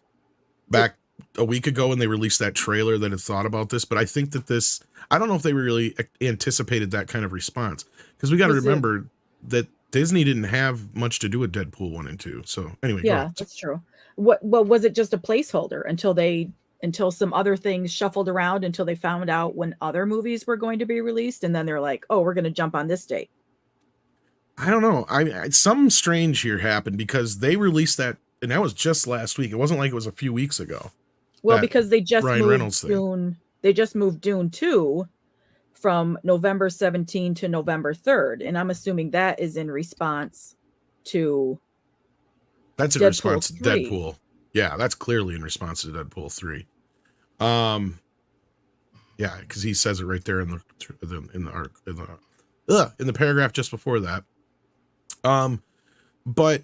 [SPEAKER 1] back a week ago when they released that trailer that had thought about this, but I think that this. I don't know if they really anticipated that kind of response because we got to remember that Disney didn't have much to do with Deadpool 1 and 2. So anyway,
[SPEAKER 2] Yeah, that's true. Well, was it just a placeholder until some other things shuffled around until they found out when other movies were going to be released, and then they're like, "Oh, we're going to jump on this date."
[SPEAKER 1] I don't know. Something strange here happened because they released that, and that was just last week. It wasn't like it was a few weeks ago.
[SPEAKER 2] Well, because they just
[SPEAKER 1] Ryan Reynolds
[SPEAKER 2] moved
[SPEAKER 1] thing.
[SPEAKER 2] Dune. They just moved Dune 2 from November 17 to November 3rd, and I'm assuming that is in response to.
[SPEAKER 1] That's in
[SPEAKER 2] Deadpool
[SPEAKER 1] response to
[SPEAKER 2] 3.
[SPEAKER 1] Deadpool. Yeah, that's clearly in response to Deadpool 3. Yeah, because he says it right there in the paragraph just before that. But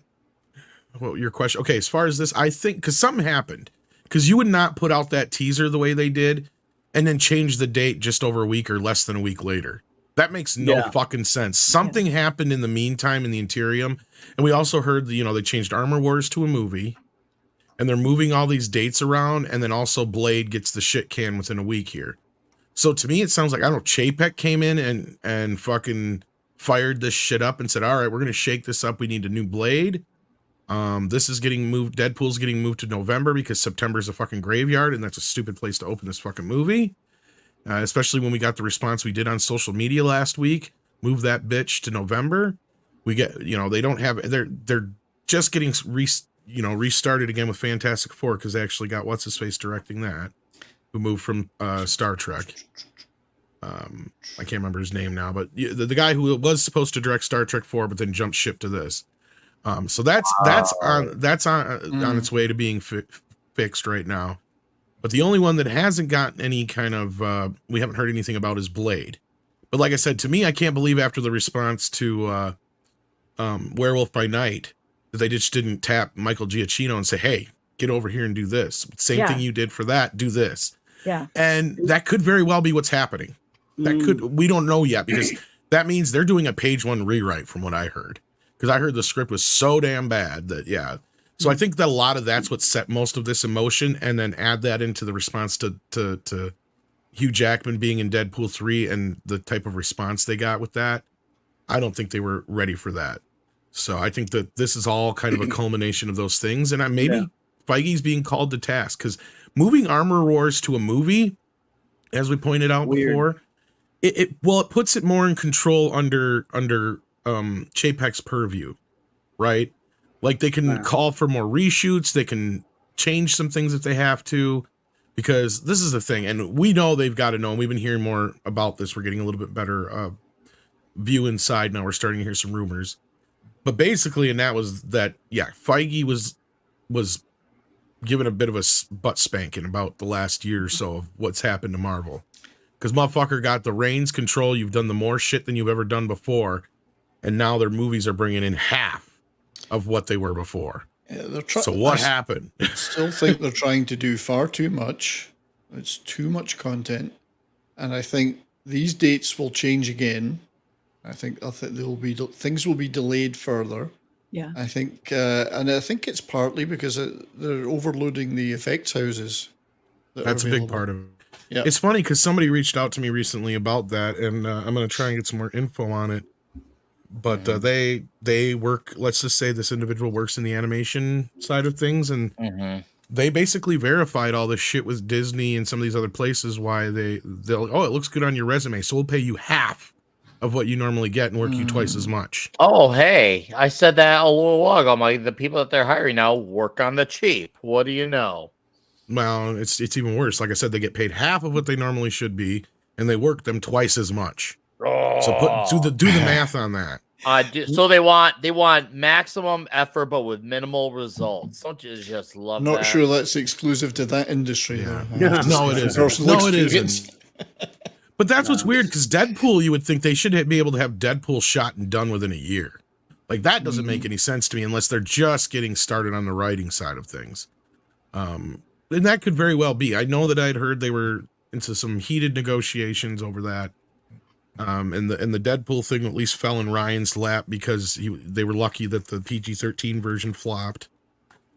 [SPEAKER 1] well, your question. Okay, as far as this, I think because something happened. Because you would not put out that teaser the way they did, and then change the date just over a week or less than a week later. That makes no fucking sense. Something happened in the meantime in the Interium. And we also heard that, they changed Armor Wars to a movie. And they're moving all these dates around. And then also Blade gets the shit can within a week here. So to me, it sounds like, I don't know, Chapek came in and fucking fired this shit up and said, all right, we're going to shake this up. We need a new Blade. This is getting moved. Deadpool's getting moved to November because September is a fucking graveyard. And that's a stupid place to open this fucking movie. Especially when we got the response we did on social media last week. Move that bitch to November. We get, they don't have, they're just getting restarted again with Fantastic Four because they actually got what's his face directing that, who moved from Star Trek. I can't remember his name now, but the guy who was supposed to direct Star Trek 4, but then jumped ship to this. So that's on its way to being fixed right now. But the only one that hasn't gotten any kind of we haven't heard anything about is Blade. But like I said, to me, I can't believe after the response to Werewolf by Night that they just didn't tap Michael Giacchino and say, hey, get over here and do this. Same thing you did for that, do this.
[SPEAKER 2] Yeah.
[SPEAKER 1] And that could very well be what's happening. We don't know yet, because that means they're doing a page 1 rewrite from what I heard. Because I heard the script was so damn bad that, So I think that a lot of that's what set most of this in motion, and then add that into the response to Hugh Jackman being in Deadpool 3 and the type of response they got with that. I don't think they were ready for that. So I think that this is all kind of a culmination of those things. And maybe Feige's being called to task, because moving Armor Wars to a movie, as we pointed out before, it puts it more in control under Chapek's purview, right? Like they can call for more reshoots, they can change some things if they have to, because this is the thing, and we know they've got to know, and we've been hearing more about this. We're getting a little bit better view inside now. We're starting to hear some rumors. But basically, and that was that, Feige was given a bit of a butt spanking about the last year or so of what's happened to Marvel. Because motherfucker got the reins control. You've done the more shit than you've ever done before. And now their movies are bringing in half of what they were before.
[SPEAKER 4] Yeah,
[SPEAKER 1] so what happened?
[SPEAKER 4] I still think they're trying to do far too much. It's too much content. And I think these dates will change again. I think things will be delayed further.
[SPEAKER 2] Yeah.
[SPEAKER 4] I think, and I think it's partly because they're overloading the effects houses.
[SPEAKER 1] That's a big part of it.
[SPEAKER 4] Yeah.
[SPEAKER 1] It's funny because somebody reached out to me recently about that, and I'm going to try and get some more info on it. But they work, let's just say this individual works in the animation side of things, and they basically verified all this shit with Disney and some of these other places, why they'll, it looks good on your resume, so we'll pay you half of what you normally get and work you twice as much.
[SPEAKER 5] Oh, hey, I said that a little while ago. I'm like, the people that they're hiring now work on the cheap. What do you know?
[SPEAKER 1] Well, it's even worse. Like I said, they get paid half of what they normally should be, and they work them twice as much.
[SPEAKER 5] Oh.
[SPEAKER 1] So do the math on that.
[SPEAKER 5] So they want maximum effort, but with minimal results. Don't you just love that?
[SPEAKER 4] Not sure that's exclusive to that industry.
[SPEAKER 1] Yeah.
[SPEAKER 4] Though.
[SPEAKER 1] No, it isn't. No, it isn't. But that's what's weird, because Deadpool, you would think they should be able to have Deadpool shot and done within a year. Like, that doesn't make any sense to me unless they're just getting started on the writing side of things. And that could very well be. I know that I'd heard they were into some heated negotiations over that. And the Deadpool thing at least fell in Ryan's lap because they were lucky that the PG-13 version flopped.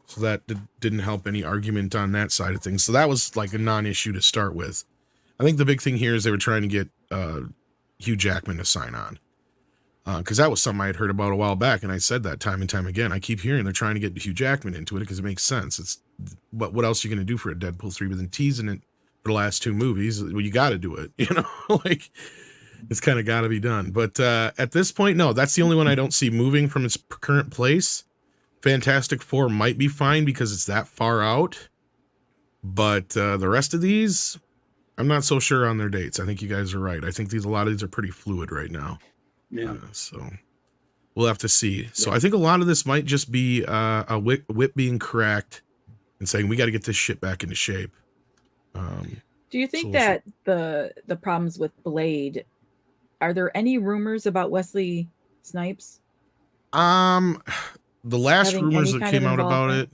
[SPEAKER 1] So that didn't help any argument on that side of things. So that was like a non-issue to start with. I think the big thing here is they were trying to get Hugh Jackman to sign on. Because that was something I had heard about a while back, and I said that time and time again. I keep hearing they're trying to get Hugh Jackman into it because it makes sense. But what else are you going to do for a Deadpool 3 within teasing it for the last 2 movies? Well, you got to do it, like it's kind of got to be done. But at this point, no, that's the only one I don't see moving from its current place. Fantastic Four might be fine because it's that far out. But the rest of these, I'm not so sure on their dates. I think you guys are right. I think a lot of these are pretty fluid right now.
[SPEAKER 3] Yeah.
[SPEAKER 1] So we'll have to see. So I think a lot of this might just be a whip being cracked and saying, we got to get this shit back into shape.
[SPEAKER 2] Do you think that the problems with Blade, are there any rumors about Wesley Snipes?
[SPEAKER 1] The last rumors that came out about it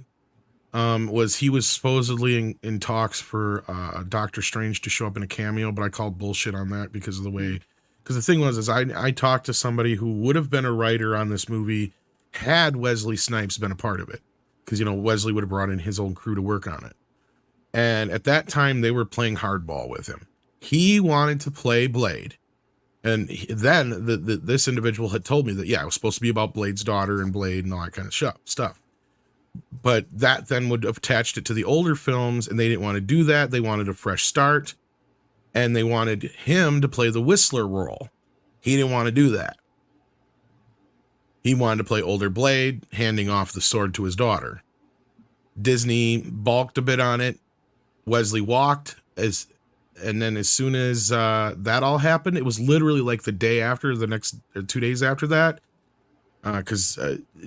[SPEAKER 1] was he was supposedly in talks for Doctor Strange to show up in a cameo, but I called bullshit on that because of the way. Because the thing was, I talked to somebody who would have been a writer on this movie had Wesley Snipes been a part of it. Because, Wesley would have brought in his own crew to work on it. And at that time, they were playing hardball with him. He wanted to play Blade. And then this individual had told me that, it was supposed to be about Blade's daughter and Blade and all that kind of stuff. But that then would have attached it to the older films, and they didn't want to do that. They wanted a fresh start. And they wanted him to play the Whistler role. He didn't want to do that. He wanted to play older Blade, handing off the sword to his daughter. Disney balked a bit on it. Wesley walked, and then as soon as that all happened, it was literally like the day after, the next 2 days after that.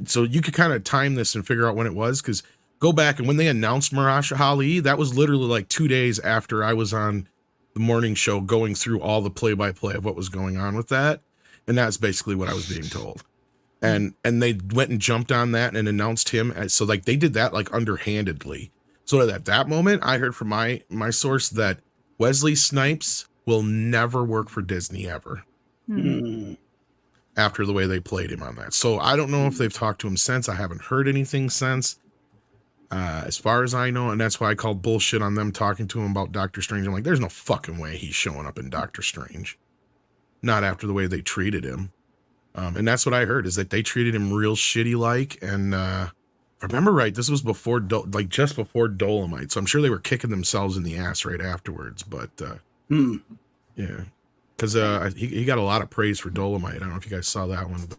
[SPEAKER 1] So you could kind of time this and figure out when it was, because go back and when they announced Mahershala Ali, that was literally like 2 days after I was on the morning show going through all the play-by-play of what was going on with that, and that's basically what I was being told. And they went and jumped on that and announced him as, so like they did that like underhandedly. So at that moment, I heard from my source that Wesley Snipes will never work for Disney ever after the way they played him on that. So I don't know if they've talked to him since. I haven't heard anything since, as far as I know, and that's why I called bullshit on them talking to him about Doctor Strange. I'm like, there's no fucking way he's showing up in Doctor Strange, not after the way they treated him. And that's what I heard, is that they treated him real shitty like, and if I remember right, this was before just before Dolomite, so I'm sure they were kicking themselves in the ass right afterwards. But yeah, because he got a lot of praise for Dolomite. I don't know if you guys saw that one, but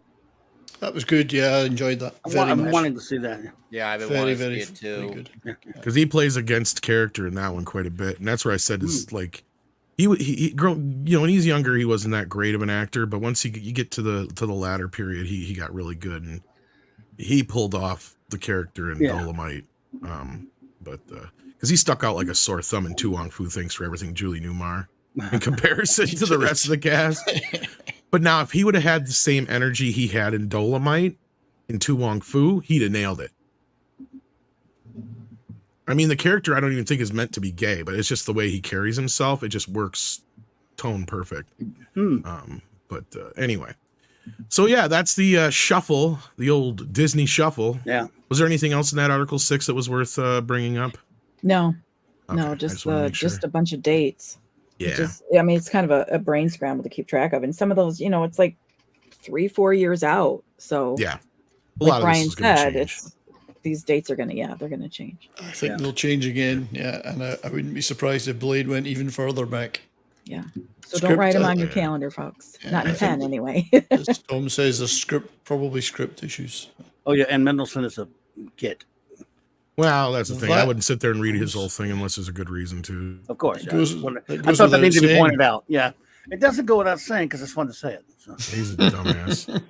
[SPEAKER 4] That was good. Yeah, I enjoyed that.
[SPEAKER 3] I'm wanting to see that.
[SPEAKER 5] Yeah, I've been
[SPEAKER 4] Very,
[SPEAKER 5] wanting
[SPEAKER 4] very,
[SPEAKER 5] to see it too.
[SPEAKER 4] very good.
[SPEAKER 1] because he plays against character in that one quite a bit, and that's where I said is like he grown, when he's younger he wasn't that great of an actor, but once you get to the latter period, he got really good, and he pulled off the character in Dolomite. But because he stuck out like a sore thumb in Tu Wong Fu, thanks for everything, Julie Newmar, in comparison to the rest of the cast. But now if he would have had the same energy he had in Dolomite in Tu Wong Fu, he'd have nailed it. I mean, the character I don't even think is meant to be gay, but it's just the way he carries himself. It just works tone perfect. But anyway, so yeah, that's the shuffle, the old Disney shuffle.
[SPEAKER 3] Yeah.
[SPEAKER 1] Was there anything else in that Article 6 that was worth bringing up?
[SPEAKER 2] No,
[SPEAKER 1] Okay,
[SPEAKER 2] no,
[SPEAKER 1] I
[SPEAKER 2] just
[SPEAKER 1] wanna make sure.
[SPEAKER 2] just a bunch of dates.
[SPEAKER 1] Yeah.
[SPEAKER 2] I mean, it's kind of a brain scramble to keep track of, and some of those, it's like 3-4 years out. So
[SPEAKER 1] Yeah. A
[SPEAKER 2] like
[SPEAKER 1] lot of
[SPEAKER 2] Brian
[SPEAKER 1] this is going to
[SPEAKER 2] said,
[SPEAKER 1] change.
[SPEAKER 2] these dates are they're gonna change.
[SPEAKER 4] I think they'll change again. Yeah, and I wouldn't be surprised if Blade went even further back.
[SPEAKER 2] Yeah. So don't write them on your
[SPEAKER 1] yeah.
[SPEAKER 2] calendar, folks.
[SPEAKER 4] Yeah,
[SPEAKER 2] Not
[SPEAKER 4] I
[SPEAKER 2] in
[SPEAKER 4] think-
[SPEAKER 2] pen, anyway.
[SPEAKER 4] As Tom says, there's probably script issues.
[SPEAKER 3] Oh yeah, and Mendelsohn is a git.
[SPEAKER 1] Well, that's the thing. I
[SPEAKER 4] That-
[SPEAKER 1] wouldn't sit there and read his whole thing unless there's a good reason to.
[SPEAKER 3] Of course.
[SPEAKER 4] It
[SPEAKER 3] Yeah.
[SPEAKER 4] goes-
[SPEAKER 3] I
[SPEAKER 4] it
[SPEAKER 3] thought
[SPEAKER 4] goes
[SPEAKER 3] that
[SPEAKER 4] without
[SPEAKER 3] needed to be
[SPEAKER 4] saying.
[SPEAKER 3] pointed out. Yeah. It doesn't go without saying because it's fun to say it. So.
[SPEAKER 1] He's a dumbass.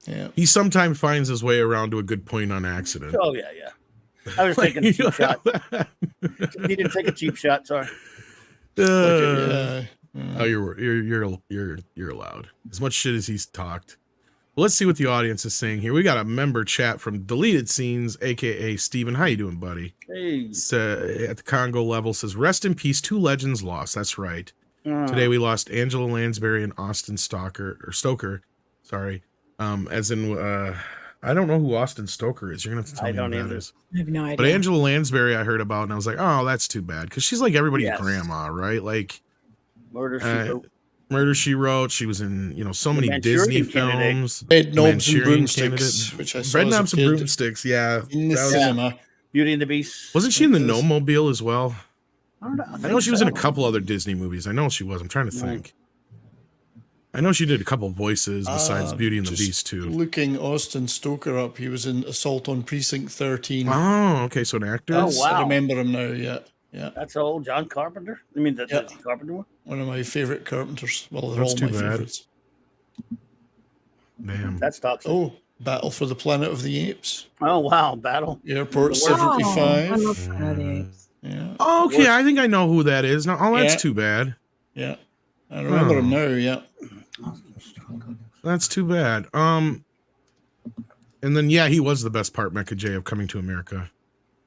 [SPEAKER 4] Yeah.
[SPEAKER 1] He sometimes finds his way around to a good point on accident.
[SPEAKER 3] Oh yeah, yeah. I was taking a cheap shot. He didn't take a cheap shot. Sorry.
[SPEAKER 1] Uh,
[SPEAKER 4] Yeah.
[SPEAKER 1] Oh, you're allowed as much shit as he's talked. Well, let's see what the audience is saying here. We got a member chat from Deleted Scenes, aka Steven. How you doing, buddy?
[SPEAKER 3] Hey.
[SPEAKER 1] It's, at the Congo level says, "Rest in peace. Two legends lost." That's right. Today we lost Angela Lansbury and Austin Stoker. Sorry. As in, I don't know who Austin Stoker is. You're gonna have to tell
[SPEAKER 3] I
[SPEAKER 1] me
[SPEAKER 3] don't
[SPEAKER 1] who that
[SPEAKER 3] either.
[SPEAKER 1] is.
[SPEAKER 2] I have no idea.
[SPEAKER 1] But Angela Lansbury, I heard about, and I was like, oh, that's too bad, because she's like everybody's
[SPEAKER 3] Yes.
[SPEAKER 1] grandma, right? Like
[SPEAKER 3] Murder She Wrote.
[SPEAKER 1] Murder She Wrote. She was in so many
[SPEAKER 3] Manchurian
[SPEAKER 1] Disney
[SPEAKER 3] Candidate.
[SPEAKER 1] films.
[SPEAKER 4] Red Knobs and
[SPEAKER 1] Manchurian
[SPEAKER 4] Broomsticks,
[SPEAKER 1] Candidate.
[SPEAKER 4] which I saw
[SPEAKER 1] Red
[SPEAKER 4] as a
[SPEAKER 1] Knobs and
[SPEAKER 4] kid
[SPEAKER 1] Broomsticks. Yeah,
[SPEAKER 4] in the
[SPEAKER 1] that was-
[SPEAKER 4] cinema.
[SPEAKER 3] Beauty and the Beast.
[SPEAKER 1] wasn't she in the
[SPEAKER 4] It was-
[SPEAKER 1] Gnome-mobile as well?
[SPEAKER 3] I don't know.
[SPEAKER 1] I know she was in a couple other Disney movies. I know she was. I'm trying to think. I know she did a couple voices besides Beauty and the
[SPEAKER 4] Just
[SPEAKER 1] Beast too.
[SPEAKER 4] Looking Austin Stoker up, he was in Assault on Precinct 13.
[SPEAKER 1] Oh, okay. So an actor.
[SPEAKER 3] Oh,
[SPEAKER 4] I
[SPEAKER 3] wow.
[SPEAKER 4] remember him now. Yeah, yeah.
[SPEAKER 3] That's old John Carpenter. I mean, the
[SPEAKER 4] Yeah.
[SPEAKER 3] Carpenter one.
[SPEAKER 4] One of my favorite Carpenters. Well, they're
[SPEAKER 1] That's
[SPEAKER 4] all
[SPEAKER 1] too
[SPEAKER 4] my
[SPEAKER 1] bad.
[SPEAKER 4] favorites.
[SPEAKER 1] Damn.
[SPEAKER 3] That's toxic.
[SPEAKER 4] Oh, Battle for the Planet of the Apes.
[SPEAKER 3] Oh wow, Battle.
[SPEAKER 4] Airport
[SPEAKER 3] Wow.
[SPEAKER 4] 75.
[SPEAKER 2] I love Planet of the Apes.
[SPEAKER 4] Yeah,
[SPEAKER 1] Oh, okay, I think I know who that is. Now, that's
[SPEAKER 4] Yeah.
[SPEAKER 1] too bad.
[SPEAKER 4] yeah. I remember him now. Yeah.
[SPEAKER 1] That's too bad. And then he was the best part, Mecha J, of Coming to America.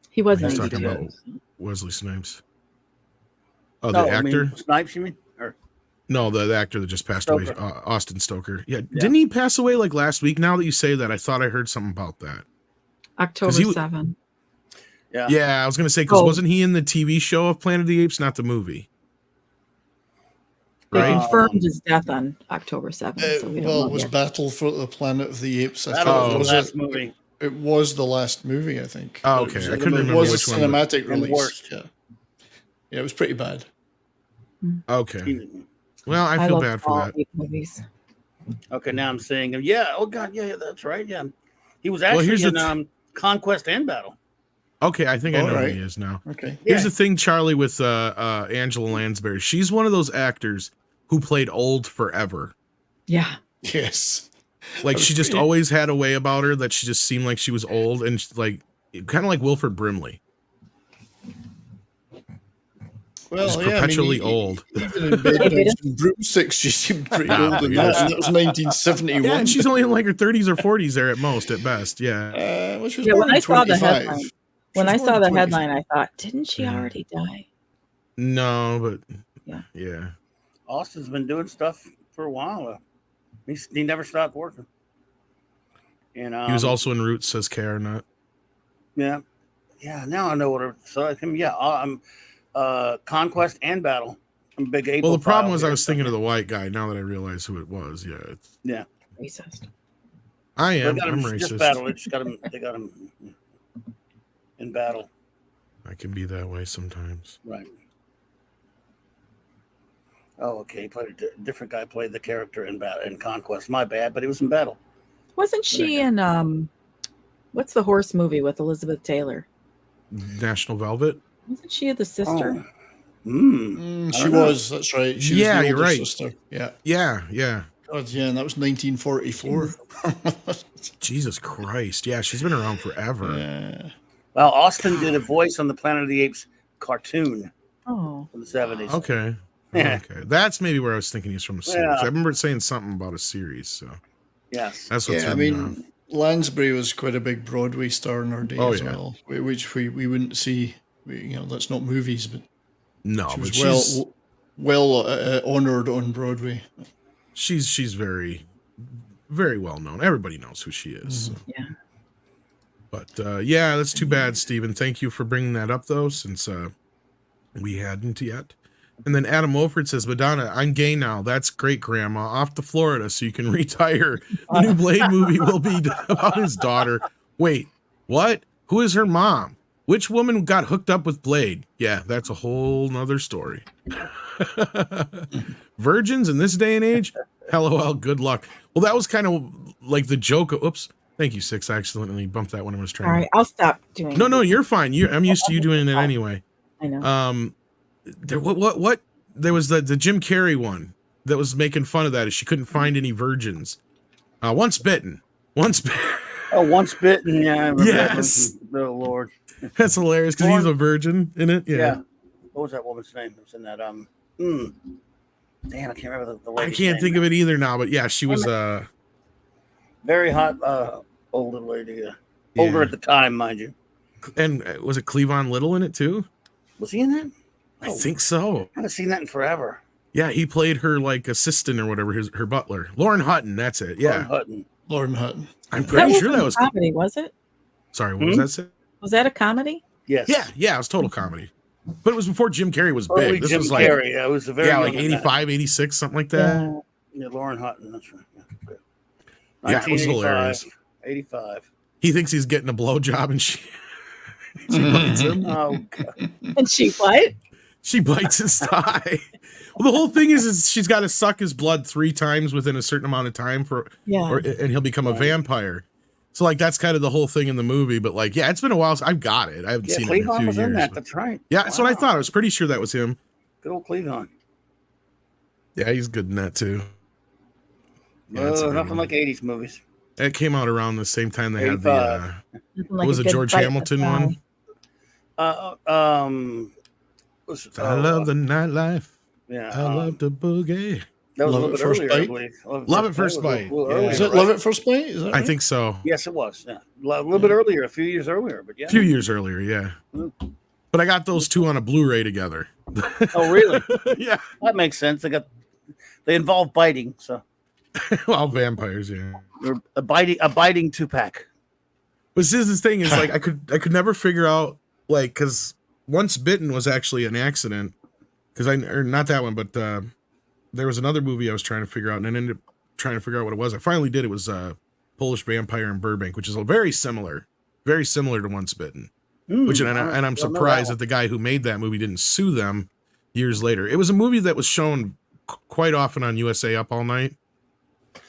[SPEAKER 2] He was
[SPEAKER 1] He's
[SPEAKER 2] 92.
[SPEAKER 1] talking about Wesley Snipes. Oh,
[SPEAKER 3] No,
[SPEAKER 1] the
[SPEAKER 3] I mean,
[SPEAKER 1] actor?
[SPEAKER 3] Snipes, you mean? Or
[SPEAKER 1] No, the actor that just passed away,
[SPEAKER 3] Stoker.
[SPEAKER 1] Austin Stoker. Yeah, didn't he pass away like last week? Now that you say that, I thought I heard something about that.
[SPEAKER 2] October
[SPEAKER 1] 'Cause he-
[SPEAKER 2] 7.
[SPEAKER 3] yeah.
[SPEAKER 1] Yeah, I was gonna say because
[SPEAKER 2] Oh.
[SPEAKER 1] wasn't he in the TV show of Planet of the Apes, not the movie?
[SPEAKER 2] They
[SPEAKER 1] Right?
[SPEAKER 2] confirmed his death on October 7th. So we don't
[SPEAKER 4] Well,
[SPEAKER 2] know
[SPEAKER 4] it was
[SPEAKER 2] yet.
[SPEAKER 4] Battle for the Planet of the Apes. I
[SPEAKER 3] Battle
[SPEAKER 4] thought
[SPEAKER 3] was
[SPEAKER 4] it
[SPEAKER 3] the
[SPEAKER 4] was
[SPEAKER 3] last
[SPEAKER 4] a-
[SPEAKER 3] movie.
[SPEAKER 4] It was the last movie, I think.
[SPEAKER 1] Oh,
[SPEAKER 4] It
[SPEAKER 1] okay.
[SPEAKER 4] was-
[SPEAKER 1] I couldn't
[SPEAKER 4] it
[SPEAKER 1] remember
[SPEAKER 4] was
[SPEAKER 1] which
[SPEAKER 4] a
[SPEAKER 1] one,
[SPEAKER 4] cinematic
[SPEAKER 3] And
[SPEAKER 4] release.
[SPEAKER 3] worst.
[SPEAKER 4] Yeah. Yeah, it was pretty bad.
[SPEAKER 1] Okay. Well, I feel
[SPEAKER 2] love
[SPEAKER 1] bad for
[SPEAKER 2] all
[SPEAKER 1] that.
[SPEAKER 2] ape movies.
[SPEAKER 3] Okay, now I'm seeing him. Yeah. Oh God. Yeah, that's right. Yeah. He was
[SPEAKER 1] Well,
[SPEAKER 3] actually
[SPEAKER 1] here's the
[SPEAKER 3] in Conquest and Battle.
[SPEAKER 1] Okay, I think I know
[SPEAKER 4] Alright.
[SPEAKER 1] who he is now.
[SPEAKER 4] Okay.
[SPEAKER 1] Here's
[SPEAKER 3] Yeah.
[SPEAKER 1] the thing, Charlie, with Angela Lansbury. She's one of those actors who played old forever.
[SPEAKER 2] Yeah.
[SPEAKER 4] Yes.
[SPEAKER 1] Like
[SPEAKER 4] That
[SPEAKER 1] she
[SPEAKER 4] was
[SPEAKER 1] just
[SPEAKER 4] great.
[SPEAKER 1] always had a way about her that she just seemed like she was old, and like kind of like Wilford Brimley.
[SPEAKER 4] Well,
[SPEAKER 1] Just
[SPEAKER 4] yeah, I mean,
[SPEAKER 1] perpetually old.
[SPEAKER 4] Even in Bedknobs and Broomsticks, she seemed pretty
[SPEAKER 1] Nah,
[SPEAKER 4] old in
[SPEAKER 1] yeah.
[SPEAKER 4] that, and that was 1971.
[SPEAKER 1] Yeah, and she's only in like her 30s or 40s there at most, at best. Yeah.
[SPEAKER 4] Well, she was
[SPEAKER 2] Yeah,
[SPEAKER 4] born
[SPEAKER 2] when I
[SPEAKER 4] in
[SPEAKER 2] saw the
[SPEAKER 4] 25.
[SPEAKER 2] headline,
[SPEAKER 4] She
[SPEAKER 2] when
[SPEAKER 4] was
[SPEAKER 2] I
[SPEAKER 4] born
[SPEAKER 2] saw
[SPEAKER 4] in
[SPEAKER 2] the
[SPEAKER 4] 25.
[SPEAKER 2] headline, I thought, didn't she
[SPEAKER 1] Yeah.
[SPEAKER 2] already die?
[SPEAKER 1] No, but
[SPEAKER 2] Yeah.
[SPEAKER 1] yeah.
[SPEAKER 3] Austin's been doing stuff for a while. He never stopped working. And
[SPEAKER 1] He was also in Roots, says Care Nut.
[SPEAKER 3] yeah. Now I know what I saw him. Yeah, I'm Conquest and Battle. I'm a big Able.
[SPEAKER 1] Well, the problem was
[SPEAKER 3] here,
[SPEAKER 1] I was thinking
[SPEAKER 3] so,
[SPEAKER 1] of the white guy. Now that I realize who it was, yeah, it's,
[SPEAKER 2] Racist.
[SPEAKER 1] I
[SPEAKER 3] They
[SPEAKER 1] am.
[SPEAKER 3] got
[SPEAKER 1] I'm
[SPEAKER 3] him just
[SPEAKER 1] racist.
[SPEAKER 3] Battle. They got him in Battle.
[SPEAKER 1] I can be that way sometimes.
[SPEAKER 3] Right. Oh, okay. He played a different guy. Played the character in Conquest. My bad, but he was in Battle.
[SPEAKER 2] Wasn't she in what's the horse movie with Elizabeth Taylor?
[SPEAKER 1] National Velvet.
[SPEAKER 2] Wasn't she the sister?
[SPEAKER 4] She was. That's right. She was
[SPEAKER 1] Yeah,
[SPEAKER 4] the
[SPEAKER 1] you're
[SPEAKER 4] older
[SPEAKER 1] right.
[SPEAKER 4] sister. Yeah.
[SPEAKER 1] Yeah.
[SPEAKER 4] God, yeah, and that was 1944.
[SPEAKER 1] Jesus Christ. Yeah, she's been around forever.
[SPEAKER 4] Yeah.
[SPEAKER 3] Well, Austin did a voice on the Planet of the Apes cartoon
[SPEAKER 2] Oh,
[SPEAKER 3] from the 70s.
[SPEAKER 1] Okay.
[SPEAKER 3] Yeah.
[SPEAKER 1] Okay. That's maybe where I was thinking he's from a series.
[SPEAKER 3] Yeah.
[SPEAKER 1] I remember it saying something about a series, so
[SPEAKER 3] Yes.
[SPEAKER 1] that's what
[SPEAKER 4] Yeah, I
[SPEAKER 1] threw me off.
[SPEAKER 4] mean, Lansbury was quite a big Broadway star in her day
[SPEAKER 1] Oh,
[SPEAKER 4] as
[SPEAKER 1] yeah.
[SPEAKER 4] well, which we wouldn't see. That's not movies, but
[SPEAKER 1] No,
[SPEAKER 4] she
[SPEAKER 1] but
[SPEAKER 4] was well honored on Broadway.
[SPEAKER 1] she's very, very well known. Everybody knows who she is. So.
[SPEAKER 2] yeah.
[SPEAKER 1] But yeah, that's too bad, Stephen. Thank you for bringing that up, though, since we hadn't yet. And then Adam Wolford says, Madonna, I'm gay now. That's great, Grandma. Off to Florida so you can retire. The new Blade movie will be about his daughter. Wait, what? Who is her mom? Which woman got hooked up with Blade? Yeah, that's a whole nother story. Virgins in this day and age? LOL, good luck. Well, that was kind of like the joke of, oops. Thank you, Six. I accidentally bumped that when I was trying.
[SPEAKER 2] All right, I'll stop doing.
[SPEAKER 1] No, you're fine. I'm used to you doing it anyway.
[SPEAKER 2] I know.
[SPEAKER 1] What? There was the Jim Carrey one that was making fun of that. Is she couldn't find any virgins. Once bitten. Once
[SPEAKER 3] bitten. Yeah. I remember that.
[SPEAKER 1] Yes.
[SPEAKER 3] Oh Lord.
[SPEAKER 1] That's hilarious because he's a virgin in it. Yeah.
[SPEAKER 3] What was that woman's name? It was in that damn, I can't remember the
[SPEAKER 1] I
[SPEAKER 3] lady's
[SPEAKER 1] can't
[SPEAKER 3] name.
[SPEAKER 1] think of it either now, but yeah, she was
[SPEAKER 3] Very hot older lady. Older at the time, mind you.
[SPEAKER 1] And was it Cleavon Little in it too?
[SPEAKER 3] Was he in that?
[SPEAKER 1] I think so.
[SPEAKER 3] I haven't seen that in forever.
[SPEAKER 1] Yeah, he played her like assistant or whatever, her butler. Lauren Hutton, that's it. Yeah.
[SPEAKER 4] Lauren Hutton.
[SPEAKER 1] I'm pretty sure that was
[SPEAKER 2] comedy, was it?
[SPEAKER 1] Sorry, what was that say?
[SPEAKER 2] Was that a comedy?
[SPEAKER 3] Yes.
[SPEAKER 1] Yeah, it was total comedy. But it was before Jim Carrey was big.
[SPEAKER 3] Early
[SPEAKER 1] This
[SPEAKER 3] Jim
[SPEAKER 1] was like
[SPEAKER 3] Carrey. It was a very
[SPEAKER 1] like 85, 86, something like that.
[SPEAKER 3] Yeah, Lauren Hutton. That's right. Yeah,
[SPEAKER 1] Yeah, it was hilarious.
[SPEAKER 3] 85.
[SPEAKER 1] He thinks he's getting a blowjob and she bites him.
[SPEAKER 3] Oh, God.
[SPEAKER 2] And she what?
[SPEAKER 1] She bites his thigh. Well, the whole thing is she's got to suck his blood 3 times within a certain amount of time and he'll become a vampire. So like that's kind of the whole thing in the movie. But like, yeah, it's been a while. I've got it. I haven't seen it in a few
[SPEAKER 3] was
[SPEAKER 1] years.
[SPEAKER 3] In that. That's right.
[SPEAKER 1] Yeah, that's what I thought. I was pretty sure that was him.
[SPEAKER 3] Good old Cleavon.
[SPEAKER 1] Yeah, he's good in that too. Yeah,
[SPEAKER 3] nothing like 80s movies.
[SPEAKER 1] It came out around the same time they had
[SPEAKER 3] 85.
[SPEAKER 1] what was it, George Hamilton one?
[SPEAKER 3] I
[SPEAKER 1] love the nightlife.
[SPEAKER 3] Yeah.
[SPEAKER 1] I love the boogie.
[SPEAKER 3] That was
[SPEAKER 4] Love
[SPEAKER 3] a
[SPEAKER 4] It
[SPEAKER 3] little
[SPEAKER 4] First
[SPEAKER 3] bit earlier, I
[SPEAKER 4] Bite?
[SPEAKER 3] believe.
[SPEAKER 1] Love It First Bite. Yeah.
[SPEAKER 4] Is it Love at First Bite? Is that
[SPEAKER 1] I
[SPEAKER 4] right?
[SPEAKER 1] think so.
[SPEAKER 3] Yes, it was. Yeah. A little bit earlier, a few years earlier, but yeah.
[SPEAKER 1] A few years earlier, yeah. But I got those two on a Blu-ray together.
[SPEAKER 3] Oh, really?
[SPEAKER 1] Yeah.
[SPEAKER 3] That makes sense. They involve biting, so
[SPEAKER 1] Well, vampires, yeah.
[SPEAKER 3] they're a biting 2-pack.
[SPEAKER 1] But this is the thing is like I could never figure out like because Once Bitten was actually an accident or not that one, but there was another movie I was trying to figure out and I ended up trying to figure out what it was. I finally did. It was Polish Vampire in Burbank, which is very similar to Once Bitten. And I'm surprised that the guy who made that movie didn't sue them years later. It was a movie that was shown quite often on USA Up All Night.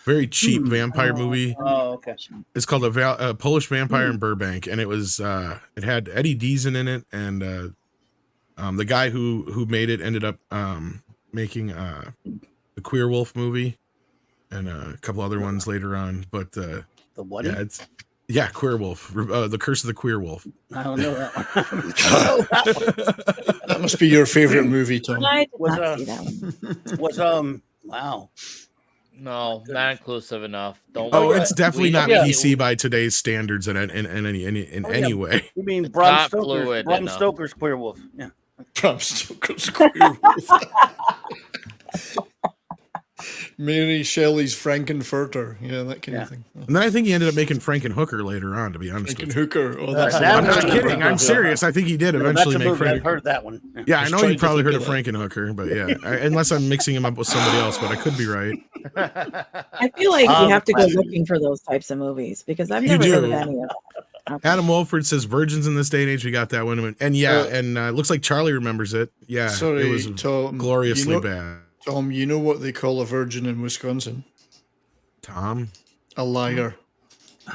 [SPEAKER 1] Very cheap vampire movie.
[SPEAKER 3] Oh, okay.
[SPEAKER 1] It's called a Polish Vampire in Burbank, and it was it had Eddie Deason in it, and the guy who made it ended up making the Queer Wolf movie and a couple other ones later on. But
[SPEAKER 3] The what?
[SPEAKER 1] yeah, Yeah, Queer Wolf. The Curse of the Queer Wolf.
[SPEAKER 3] I don't know that one. I don't know that one.
[SPEAKER 4] That must be your favorite movie, Tom.
[SPEAKER 2] I did
[SPEAKER 3] Was,
[SPEAKER 2] not see that one.
[SPEAKER 3] Was wow.
[SPEAKER 5] No, not inclusive enough. Don't.
[SPEAKER 1] Oh,
[SPEAKER 5] worry.
[SPEAKER 1] it's definitely not
[SPEAKER 3] yeah.
[SPEAKER 1] PC by today's standards in any way.
[SPEAKER 3] You mean
[SPEAKER 5] It's
[SPEAKER 3] Bram
[SPEAKER 5] not
[SPEAKER 3] Stoker's,
[SPEAKER 5] fluid
[SPEAKER 3] Bram
[SPEAKER 5] enough.
[SPEAKER 3] Stoker's Queer Wolf? Yeah.
[SPEAKER 4] Bram Stoker's Queer Wolf. Mary Shelley's Frankenfurter. Yeah, that kind of thing.
[SPEAKER 1] And then I think he ended up making Frankenhooker later on, to be honest with you.
[SPEAKER 4] Frankenhooker. Oh, that's
[SPEAKER 3] That
[SPEAKER 1] I'm not
[SPEAKER 3] was a
[SPEAKER 1] kidding.
[SPEAKER 3] movie.
[SPEAKER 1] I'm serious. I think he did eventually
[SPEAKER 3] That's a
[SPEAKER 1] make
[SPEAKER 3] movie. I've
[SPEAKER 1] Frankenhooker.
[SPEAKER 3] heard that one.
[SPEAKER 1] Yeah, I
[SPEAKER 4] Just
[SPEAKER 1] know
[SPEAKER 4] trying
[SPEAKER 1] you
[SPEAKER 4] to
[SPEAKER 1] probably
[SPEAKER 4] think
[SPEAKER 1] heard of
[SPEAKER 4] of that.
[SPEAKER 1] Frankenhooker, but yeah, unless I'm mixing him up with somebody else, but I could be right.
[SPEAKER 2] I feel like you have to go
[SPEAKER 3] classic.
[SPEAKER 2] looking for those types of movies because I've
[SPEAKER 1] You
[SPEAKER 2] never heard
[SPEAKER 1] do.
[SPEAKER 2] of any of them. Okay.
[SPEAKER 1] Adam Wolford says Virgins in this day and age. We got that one, and yeah, and it looks like Charlie remembers it. Yeah,
[SPEAKER 4] Sorry,
[SPEAKER 1] it was
[SPEAKER 4] Tom.
[SPEAKER 1] gloriously
[SPEAKER 4] you know,
[SPEAKER 1] bad.
[SPEAKER 4] Tom, you know what they call a virgin in Wisconsin?
[SPEAKER 1] Tom,
[SPEAKER 4] A liar.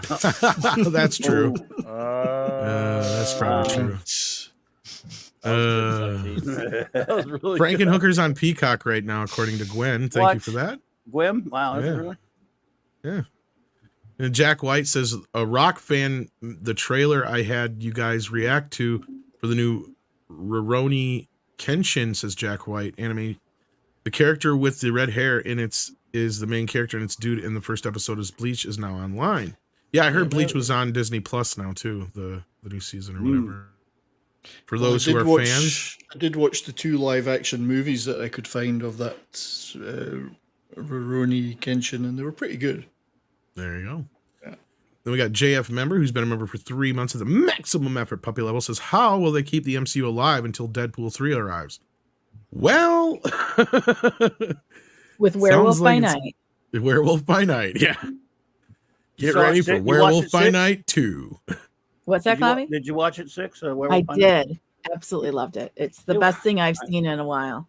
[SPEAKER 1] that's true. That's probably true.
[SPEAKER 4] It's-
[SPEAKER 5] That was really
[SPEAKER 1] Frankenhooker's on Peacock right now, according to Gwen. Thank you
[SPEAKER 3] What?
[SPEAKER 1] for that.
[SPEAKER 3] Gwym? Wow, is it
[SPEAKER 1] Yeah.
[SPEAKER 3] really?
[SPEAKER 1] Yeah. And Jack White says, a rock fan, the trailer I had you guys react to for the new Rurouni Kenshin, says Jack White, anime. The character with the red hair in its is the main character, and its dude in the first episode is Bleach is now online. Yeah, I heard Bleach was on Disney Plus now too, the new season or whatever. For
[SPEAKER 4] Well, I
[SPEAKER 1] those who
[SPEAKER 4] did
[SPEAKER 1] are
[SPEAKER 4] watch-
[SPEAKER 1] fans.
[SPEAKER 4] I did watch the 2 live action movies that I could find of that Rurouni Kenshin, and they were pretty good.
[SPEAKER 1] There you go.
[SPEAKER 4] Yeah.
[SPEAKER 1] Then we got JF Member, who's been a member for 3 months at the maximum effort puppy level, says, how will they keep the MCU alive until Deadpool 3 arrives? Well,
[SPEAKER 2] With Werewolf
[SPEAKER 1] Sounds
[SPEAKER 2] by
[SPEAKER 1] like it's-
[SPEAKER 2] Night.
[SPEAKER 1] Werewolf by Night, yeah. Get
[SPEAKER 3] saw
[SPEAKER 1] ready
[SPEAKER 3] it,
[SPEAKER 1] for
[SPEAKER 3] you watched
[SPEAKER 1] Werewolf
[SPEAKER 3] it,
[SPEAKER 1] by
[SPEAKER 3] Sid?
[SPEAKER 1] Night 2.
[SPEAKER 2] What's that, Bobby?
[SPEAKER 3] Did you watch it, Six?
[SPEAKER 2] I did. Absolutely loved it. It's the
[SPEAKER 3] It-
[SPEAKER 2] best thing I've seen in a while.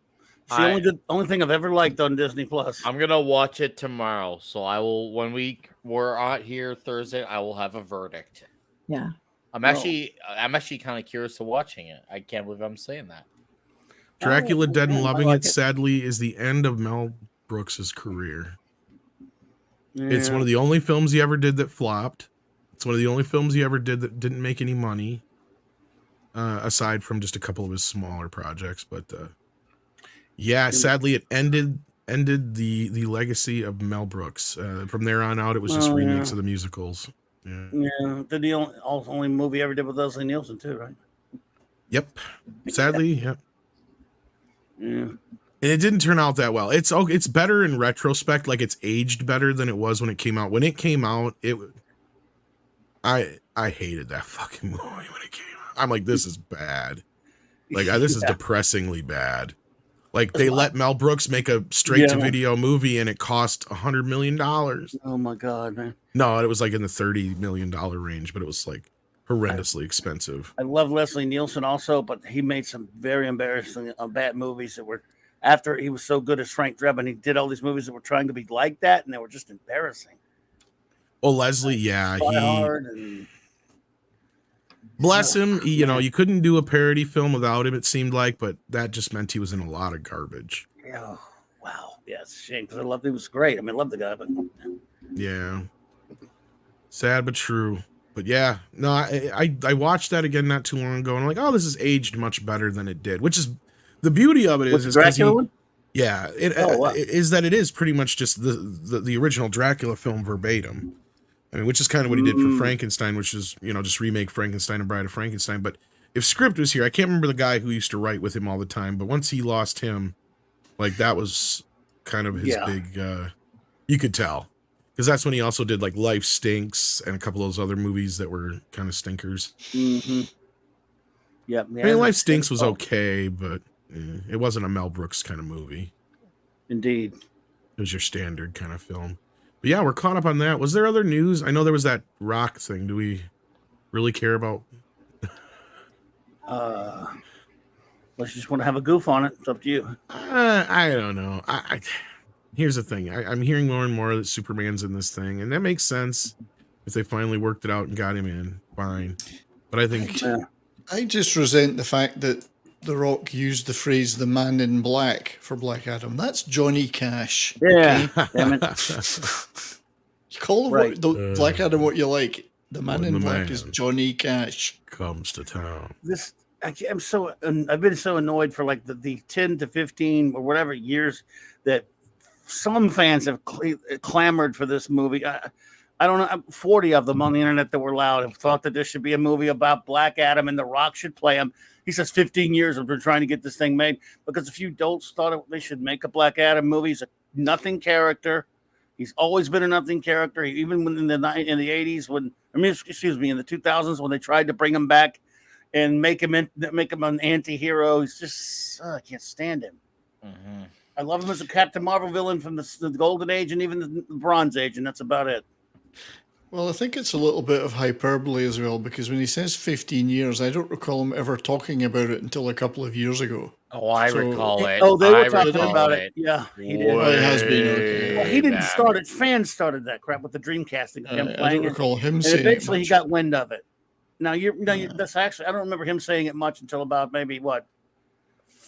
[SPEAKER 3] It's the only thing I've ever liked on Disney Plus.
[SPEAKER 5] I'm gonna watch it tomorrow, so I will. When we're out here Thursday, I will have a verdict.
[SPEAKER 2] Yeah.
[SPEAKER 5] I'm actually kind of curious to watching it. I can't believe I'm saying that.
[SPEAKER 1] Dracula Dead and
[SPEAKER 3] I
[SPEAKER 1] Loving
[SPEAKER 3] like
[SPEAKER 1] It, sadly, is the end of Mel Brooks's career.
[SPEAKER 3] Yeah.
[SPEAKER 1] It's one of the only films he ever did that flopped. It's one of the only films he ever did that didn't make any money, aside from just a couple of his smaller projects. But yeah, sadly, it ended the legacy of Mel Brooks. From there on out, it was just
[SPEAKER 3] Oh,
[SPEAKER 1] remakes
[SPEAKER 3] yeah.
[SPEAKER 1] of the musicals. Yeah.
[SPEAKER 3] Yeah, did the only movie I ever did with Leslie Nielsen too, right?
[SPEAKER 1] Yep. Sadly, yep.
[SPEAKER 3] Yeah.
[SPEAKER 1] And it didn't turn out that well. It's better in retrospect, like it's aged better than it was when it came out. When it came out, I hated that fucking movie when it came out. I'm like, this is bad. Like this is depressingly bad. Like they let Mel Brooks make a straight to video movie and it cost $100 million.
[SPEAKER 3] Oh my god, man!
[SPEAKER 1] No, it was like in the $30 million range, but it was like horrendously expensive.
[SPEAKER 3] I love Leslie Nielsen also, but he made some very embarrassing, bad movies that were after he was so good as Frank Drebin. He did all these movies that were trying to be like that, and they were just embarrassing.
[SPEAKER 1] Oh, Leslie, yeah,
[SPEAKER 3] Spy
[SPEAKER 1] he
[SPEAKER 3] Hard and
[SPEAKER 1] bless him. He, you couldn't do a parody film without him. It seemed like, but that just meant he was in a lot of garbage.
[SPEAKER 3] oh, wow, yeah, it's a shame because I loved he was great. I mean, I love the guy, but
[SPEAKER 1] Yeah, sad but true. But yeah, no, I watched that again not too long ago, and I'm like, oh, this is aged much better than it did. Which is the beauty of it
[SPEAKER 3] was
[SPEAKER 1] is
[SPEAKER 3] the
[SPEAKER 1] 'cause
[SPEAKER 3] Dracula one?
[SPEAKER 1] yeah,
[SPEAKER 3] Wow.
[SPEAKER 1] is that it is pretty much just the original Dracula film verbatim. I mean, which is kind of what he did for Frankenstein, which is, just remake Frankenstein and Bride of Frankenstein. But if Script was here, I can't remember the guy who used to write with him all the time, but once he lost him, like that was kind of his big, you could tell. Because that's when he also did like Life Stinks and a couple of those other movies that were kind of stinkers.
[SPEAKER 3] Mm-hmm. Yep.
[SPEAKER 1] I mean, Life Stinks was okay, but it wasn't a Mel Brooks kind of movie.
[SPEAKER 3] Indeed.
[SPEAKER 1] It was your standard kind of film. But yeah, we're caught up on that. Was there other news? I know there was that rock thing. Do we really care about?
[SPEAKER 3] Let's just want to have a goof on it. It's up to you.
[SPEAKER 1] I don't know. Here's the thing. I'm hearing more and more that Superman's in this thing, and that makes sense if they finally worked it out and got him in. Fine. But I think
[SPEAKER 4] I just resent the fact that The Rock used the phrase "the man in black" for Black Adam. That's Johnny Cash.
[SPEAKER 3] Yeah. Damn it.
[SPEAKER 4] You call him
[SPEAKER 3] Right.
[SPEAKER 4] Black Adam what you like. The man
[SPEAKER 1] When
[SPEAKER 4] in
[SPEAKER 1] the
[SPEAKER 4] black is
[SPEAKER 1] man
[SPEAKER 4] Johnny Cash.
[SPEAKER 1] comes to town.
[SPEAKER 3] I've been so annoyed for like the 10 to 15 or whatever years that some fans have clamored for this movie. I don't know, 40 of them on the internet that were loud have thought that there should be a movie about Black Adam and The Rock should play him. He says 15 years have been trying to get this thing made because a few dolts thought they should make a Black Adam movie. He's a nothing character. He's always been a nothing character. Even when in the 80s, in the 2000s, when they tried to bring him back and make him an anti-hero, he's just I can't stand him.
[SPEAKER 5] Mm-hmm.
[SPEAKER 3] I love him as a Captain Marvel villain from the Golden Age and even the Bronze Age, and that's about it.
[SPEAKER 4] Well, I think it's a little bit of hyperbole as well, because when he says 15 years, I don't recall him ever talking about it until a couple of years ago.
[SPEAKER 5] Oh, I recall it.
[SPEAKER 3] Oh, they were
[SPEAKER 5] I
[SPEAKER 3] talking
[SPEAKER 5] recall
[SPEAKER 3] about it. Yeah, he did.
[SPEAKER 4] Oh, it has been, okay.
[SPEAKER 3] Well, he didn't
[SPEAKER 5] back.
[SPEAKER 3] start it. Fans started that crap with the Dreamcasting of him
[SPEAKER 4] I
[SPEAKER 3] playing
[SPEAKER 4] don't
[SPEAKER 3] it.
[SPEAKER 4] recall him
[SPEAKER 3] And
[SPEAKER 4] saying
[SPEAKER 3] eventually
[SPEAKER 4] it
[SPEAKER 3] he
[SPEAKER 4] much.
[SPEAKER 3] got wind of it. That's actually, I don't remember him saying it much until about maybe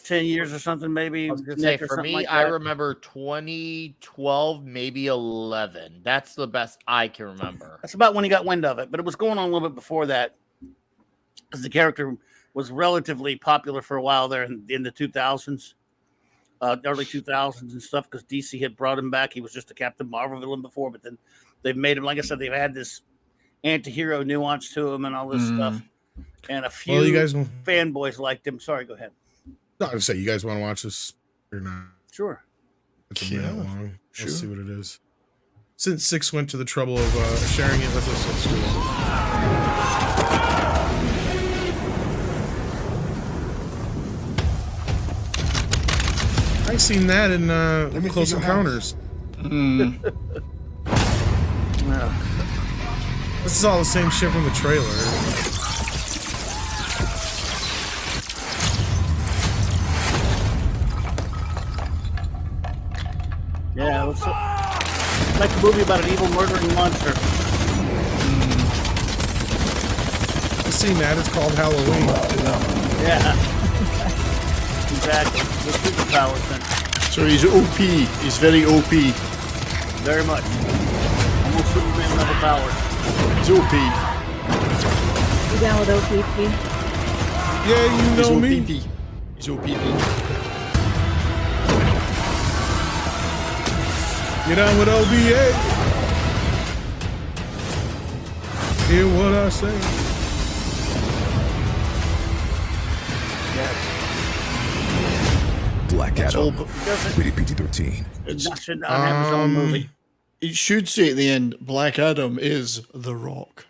[SPEAKER 3] 10 years or something, maybe.
[SPEAKER 5] I was gonna say,
[SPEAKER 3] Nick, or
[SPEAKER 5] for
[SPEAKER 3] something
[SPEAKER 5] me,
[SPEAKER 3] like
[SPEAKER 5] I
[SPEAKER 3] that.
[SPEAKER 5] remember 2012, maybe 11. That's the best I can remember.
[SPEAKER 3] That's about when he got wind of it, but it was going on a little bit before that, because the character was relatively popular for a while there in the 2000s, early 2000s and stuff, because DC had brought him back. He was just a Captain Marvel villain before, but then they've made him, like I said, they've had this anti-hero nuance to him and all this stuff. And a few
[SPEAKER 1] You guys,
[SPEAKER 3] fanboys liked him. Sorry, go ahead.
[SPEAKER 1] I would say you guys want to watch this or not?
[SPEAKER 3] Sure.
[SPEAKER 1] It's a minute
[SPEAKER 4] Yeah,
[SPEAKER 1] long.
[SPEAKER 4] sure.
[SPEAKER 1] Let's see what it is. Since Six went to the trouble of sharing it with us, let's do it. I seen that in Close Encounters. This is all the same shit from the trailer.
[SPEAKER 3] Yeah, it was like a movie about an evil murdering monster.
[SPEAKER 1] I've seen that. It's called Halloween.
[SPEAKER 3] Yeah. Exactly. With superpowers then.
[SPEAKER 4] So he's OP. He's very OP.
[SPEAKER 3] Very much. Almost Superman level powers.
[SPEAKER 4] He's OP.
[SPEAKER 2] You down with OPP?
[SPEAKER 1] Yeah, you
[SPEAKER 4] He's
[SPEAKER 1] know me.
[SPEAKER 4] OPP. He's OPP.
[SPEAKER 1] Get on with OBA. Hear what I say.
[SPEAKER 6] Black Adam,
[SPEAKER 3] Doesn't
[SPEAKER 6] rated PG-13.
[SPEAKER 3] should not have his own movie.
[SPEAKER 4] It should say at the end, Black Adam is The Rock.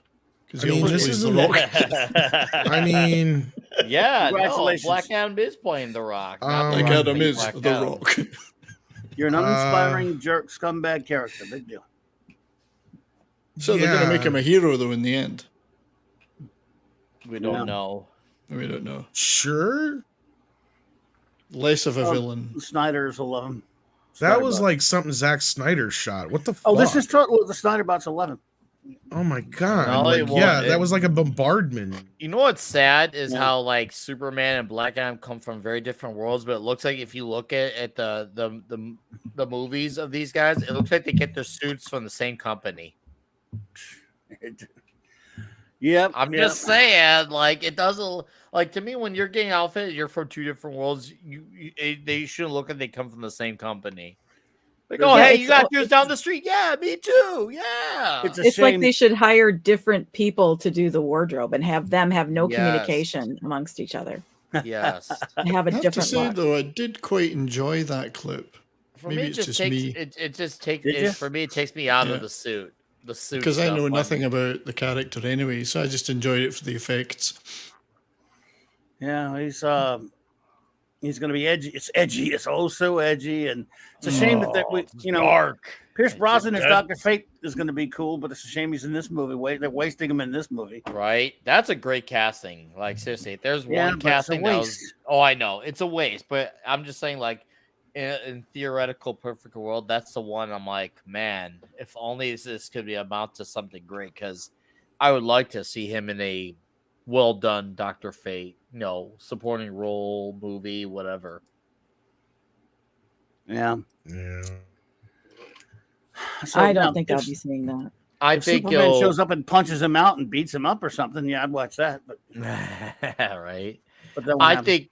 [SPEAKER 4] Because
[SPEAKER 1] I
[SPEAKER 4] he
[SPEAKER 1] mean,
[SPEAKER 4] always
[SPEAKER 1] this
[SPEAKER 4] plays The
[SPEAKER 1] isn't-
[SPEAKER 4] Rock.
[SPEAKER 1] I mean,
[SPEAKER 5] Yeah, no,
[SPEAKER 3] Congratulations.
[SPEAKER 5] Black Adam is playing The Rock. not The
[SPEAKER 4] Black
[SPEAKER 5] Rock
[SPEAKER 4] Adam
[SPEAKER 5] playing
[SPEAKER 4] is
[SPEAKER 5] Black
[SPEAKER 4] The
[SPEAKER 5] Adam.
[SPEAKER 4] Rock.
[SPEAKER 3] You're an uninspiring jerk scumbag character. Big deal.
[SPEAKER 4] So they're going to make
[SPEAKER 1] Yeah.
[SPEAKER 4] him a hero, though, in the end.
[SPEAKER 5] We don't
[SPEAKER 3] Yeah.
[SPEAKER 5] know.
[SPEAKER 4] We don't know.
[SPEAKER 1] sure.
[SPEAKER 4] Less of a
[SPEAKER 3] Oh,
[SPEAKER 4] villain.
[SPEAKER 3] The Snyders will love him.
[SPEAKER 1] That was like something Zack Snyder shot. What the fuck?
[SPEAKER 3] Oh, this is the Snyderbots 11.
[SPEAKER 1] Oh my god.
[SPEAKER 5] No,
[SPEAKER 1] Like,
[SPEAKER 5] it
[SPEAKER 1] yeah,
[SPEAKER 5] won't.
[SPEAKER 1] that was like a bombardment.
[SPEAKER 5] You know what's sad is
[SPEAKER 3] Yeah.
[SPEAKER 5] how like Superman and Black Adam come from very different worlds, but it looks like if you look at the movies of these guys, it looks like they get their suits from the same company.
[SPEAKER 3] Yep.
[SPEAKER 5] I'm
[SPEAKER 3] yep.
[SPEAKER 5] just saying, like it doesn't like to me when you're getting outfitted, you're from two different worlds. They shouldn't look like they come from the same company. Like, oh,
[SPEAKER 3] Yeah,
[SPEAKER 5] hey,
[SPEAKER 2] it's
[SPEAKER 5] you got
[SPEAKER 2] all-
[SPEAKER 5] yours down the street? Yeah, me too. Yeah.
[SPEAKER 3] It's a
[SPEAKER 2] It's like
[SPEAKER 3] shame.
[SPEAKER 2] they should hire different people to do the wardrobe and have them have no
[SPEAKER 5] Yes.
[SPEAKER 2] communication amongst each other.
[SPEAKER 5] Yes.
[SPEAKER 2] And have a
[SPEAKER 4] I have to
[SPEAKER 2] different
[SPEAKER 4] say,
[SPEAKER 2] look.
[SPEAKER 4] though, I did quite enjoy that clip.
[SPEAKER 5] For
[SPEAKER 4] Maybe
[SPEAKER 5] me, it
[SPEAKER 4] it's
[SPEAKER 5] just
[SPEAKER 4] just
[SPEAKER 5] takes
[SPEAKER 4] me.
[SPEAKER 5] it just takes
[SPEAKER 3] Did ya?
[SPEAKER 5] for me. It takes me out
[SPEAKER 4] Yeah.
[SPEAKER 5] of the suit. The suit
[SPEAKER 4] Because I
[SPEAKER 5] stuff
[SPEAKER 4] know
[SPEAKER 5] on
[SPEAKER 4] nothing
[SPEAKER 5] me.
[SPEAKER 4] about the character anyway, so I just enjoyed it for the effects.
[SPEAKER 3] Yeah, he's going to be edgy. It's edgy. It's oh so edgy, and it's a shame that we,
[SPEAKER 5] It's
[SPEAKER 3] you know,
[SPEAKER 5] dark.
[SPEAKER 3] Pierce
[SPEAKER 5] It's
[SPEAKER 3] Brosnan as
[SPEAKER 5] dead.
[SPEAKER 3] Dr. Fate is going to be cool, but it's a shame he's in this movie. They're wasting him in this movie.
[SPEAKER 5] Right? That's a great casting. Like seriously, if there's
[SPEAKER 3] Yeah,
[SPEAKER 5] one
[SPEAKER 3] but it's a
[SPEAKER 5] casting that was
[SPEAKER 3] waste.
[SPEAKER 5] oh, I know it's a waste, but I'm just saying, like in theoretical perfect world, that's the one. I'm like, man, if only this could be amount to something great, because I would like to see him in a well done Dr. Fate, supporting role movie, whatever.
[SPEAKER 3] Yeah.
[SPEAKER 1] Yeah.
[SPEAKER 3] So
[SPEAKER 2] I
[SPEAKER 3] now,
[SPEAKER 2] don't think I'll
[SPEAKER 3] if-
[SPEAKER 2] be seeing that.
[SPEAKER 5] I
[SPEAKER 3] if
[SPEAKER 5] think
[SPEAKER 3] Superman
[SPEAKER 5] you'll
[SPEAKER 3] shows up and punches him out and beats him up or something, yeah, I'd watch that. But
[SPEAKER 5] right.
[SPEAKER 3] that won't
[SPEAKER 5] I
[SPEAKER 3] happen.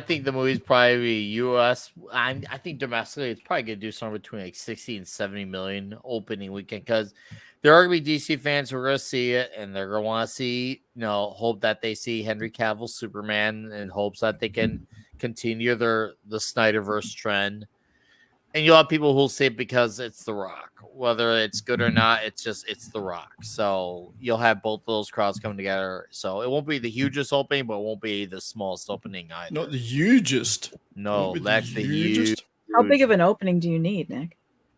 [SPEAKER 5] think the movie's probably US. I think domestically it's probably gonna do somewhere between like 60 and 70 million opening weekend because there are gonna be DC fans who are gonna see it and they're gonna want to see, hope that they see Henry Cavill Superman in hopes that they can continue the Snyderverse trend. And you'll have people who'll say it because it's The Rock. Whether it's good or not, it's The Rock. So you'll have both of those crowds coming together. So it won't be the hugest opening, but it won't be the smallest opening either.
[SPEAKER 4] Not the hugest.
[SPEAKER 5] No,
[SPEAKER 4] Won't be
[SPEAKER 5] that's the huge.
[SPEAKER 4] hugest.
[SPEAKER 2] How big of an opening do you need, Nick?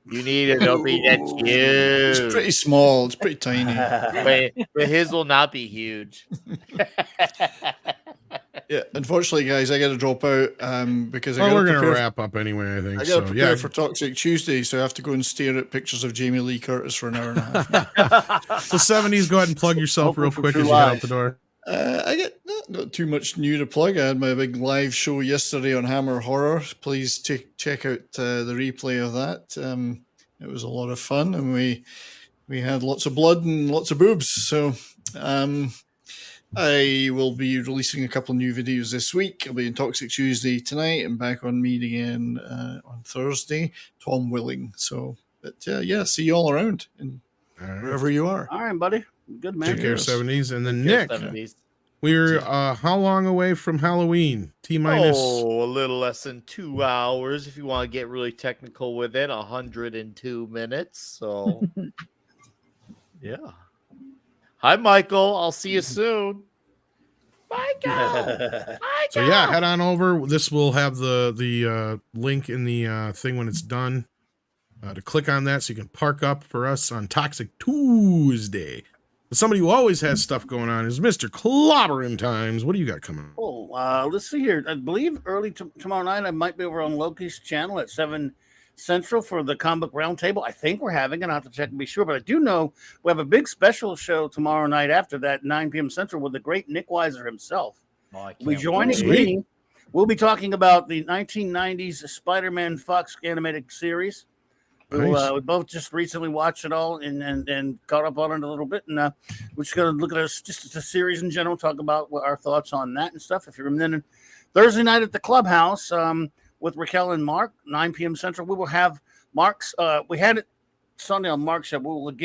[SPEAKER 5] You need an opening that's huge.
[SPEAKER 4] It's pretty small. It's pretty tiny.
[SPEAKER 5] But his will not be huge.
[SPEAKER 4] Yeah, unfortunately, guys, I got to drop out because
[SPEAKER 1] Well, we're going to
[SPEAKER 4] prepare.
[SPEAKER 1] wrap up anyway, I think.
[SPEAKER 4] I got to
[SPEAKER 1] So,
[SPEAKER 4] prepare
[SPEAKER 1] yeah.
[SPEAKER 4] for Toxic Tuesday, so I have to go and stare at pictures of Jamie Lee Curtis for an hour and a half.
[SPEAKER 1] So 70s, go ahead and plug yourself
[SPEAKER 3] Hoping
[SPEAKER 1] real
[SPEAKER 3] for
[SPEAKER 1] quick
[SPEAKER 3] true
[SPEAKER 1] as you head out
[SPEAKER 3] lies.
[SPEAKER 1] the door.
[SPEAKER 4] I get not too much new to plug. I had my big live show yesterday on Hammer Horror. Please check out the replay of that. It was a lot of fun, and we had lots of blood and lots of boobs. So I will be releasing a couple new videos this week. I'll be in Toxic Tuesday tonight and back on MEAD again on Thursday. Tom willing. So, but yeah, see you all around and
[SPEAKER 1] All right.
[SPEAKER 4] wherever you are.
[SPEAKER 3] All right, buddy. Good man.
[SPEAKER 1] Take care,
[SPEAKER 4] Cheers.
[SPEAKER 1] 70s. And then Nick,
[SPEAKER 5] 70s.
[SPEAKER 1] we're how long away from Halloween? T-minus.
[SPEAKER 5] Oh, a little less than 2 hours. If you want to get really technical with it, 102 minutes. So, yeah. Hi, Michael. I'll see you soon. Michael.
[SPEAKER 1] So yeah, head on over. This will have the link in the thing when it's done to click on that so you can park up for us on Toxic Tuesday. But somebody who always has stuff going on is Mr. Clobbering Times. What do you got coming?
[SPEAKER 3] Oh, let's see here. I believe early tomorrow night I might be over on Loki's channel at 7 Central for the Comic Book Roundtable. I think we're having it. I'll have to check and be sure. But I do know we have a big special show tomorrow night after that, 9 p.m. Central, with the great Nick Weiser himself. We'll be joining me. We'll be talking about the 1990s Spider-Man Fox animated series.
[SPEAKER 1] Nice.
[SPEAKER 3] We both just recently watched it all and caught up on it a little bit. And we're just going to look at just the series in general, talk about what our thoughts on that and stuff. If you're in then Thursday night at the Clubhouse with Raquel and Mark, 9 p.m. Central, we will have Mark's. We had it Sunday on Mark's show. Mark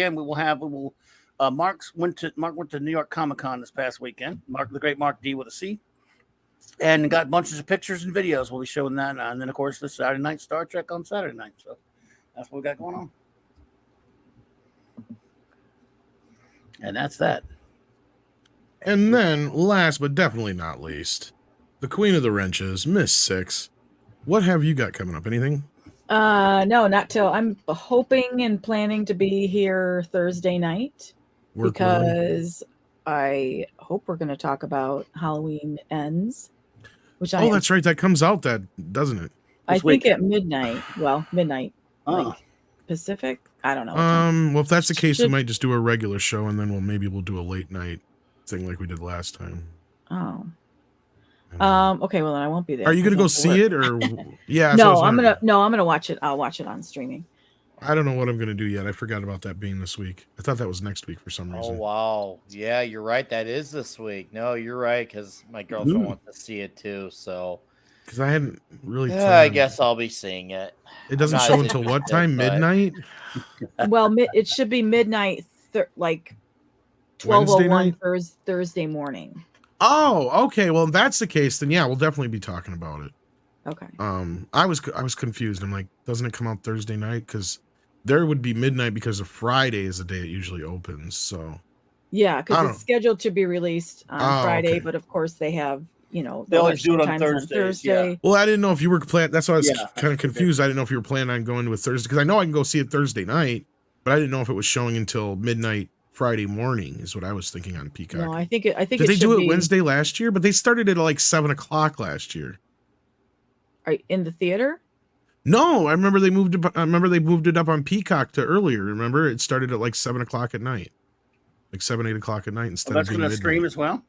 [SPEAKER 3] went to New York Comic Con this past weekend. The great Mark D with a C. And got bunches of pictures and videos. We'll be showing that. And then, of course, this Saturday night, Star Trek on Saturday night. So that's what we got going on. And that's that.
[SPEAKER 1] And then, last but definitely not least, the Queen of the Wrenches, Miss Six. What have you got coming up? Anything?
[SPEAKER 2] No, not till I'm hoping and planning to be here Thursday night because I hope we're going to talk about Halloween Ends, which
[SPEAKER 1] that's right. That comes out doesn't it?
[SPEAKER 2] I think at midnight. Well, midnight, like Pacific. I don't know.
[SPEAKER 1] Well, if that's the case, we might just do a regular show, and then we'll do a late night thing like we did last time.
[SPEAKER 2] Oh. Okay, well then I won't be there.
[SPEAKER 1] Are you gonna go see it or? Yeah.
[SPEAKER 2] No, I'm gonna watch it. I'll watch it on streaming.
[SPEAKER 1] I don't know what I'm gonna do yet. I forgot about that being this week. I thought that was next week for some reason.
[SPEAKER 5] Oh wow, yeah, you're right. That is this week. No, you're right because my girlfriend wants to see it too. So
[SPEAKER 1] because I hadn't really.
[SPEAKER 5] Yeah, I guess I'll be seeing it.
[SPEAKER 1] It doesn't show until what time? Midnight.
[SPEAKER 2] Well, it should be midnight, like 12:01 Thursday morning.
[SPEAKER 1] Oh, okay. Well, if that's the case, then yeah, we'll definitely be talking about it.
[SPEAKER 2] Okay.
[SPEAKER 1] I was confused. I'm like, doesn't it come out Thursday night? Because there would be midnight because of Friday is the day it usually opens. So
[SPEAKER 2] yeah, because it's scheduled to be released on Friday, but of course they have they
[SPEAKER 3] always do it on Thursday.
[SPEAKER 2] Yeah.
[SPEAKER 1] Well, I didn't know if you were planning. That's why I was kind of confused. I didn't know if you were planning on going to a Thursday because I know I can go see it Thursday night, but I didn't know if it was showing until midnight Friday morning is what I was thinking on Peacock.
[SPEAKER 2] No, I think did
[SPEAKER 1] they do it Wednesday last year? But they started it at like 7:00 last year.
[SPEAKER 2] Are in the theater?
[SPEAKER 1] No, I remember they moved it up on Peacock to earlier. Remember, it started at like 7:00 at night, like 7-8 o'clock at night instead of being
[SPEAKER 3] that's going to stream as well.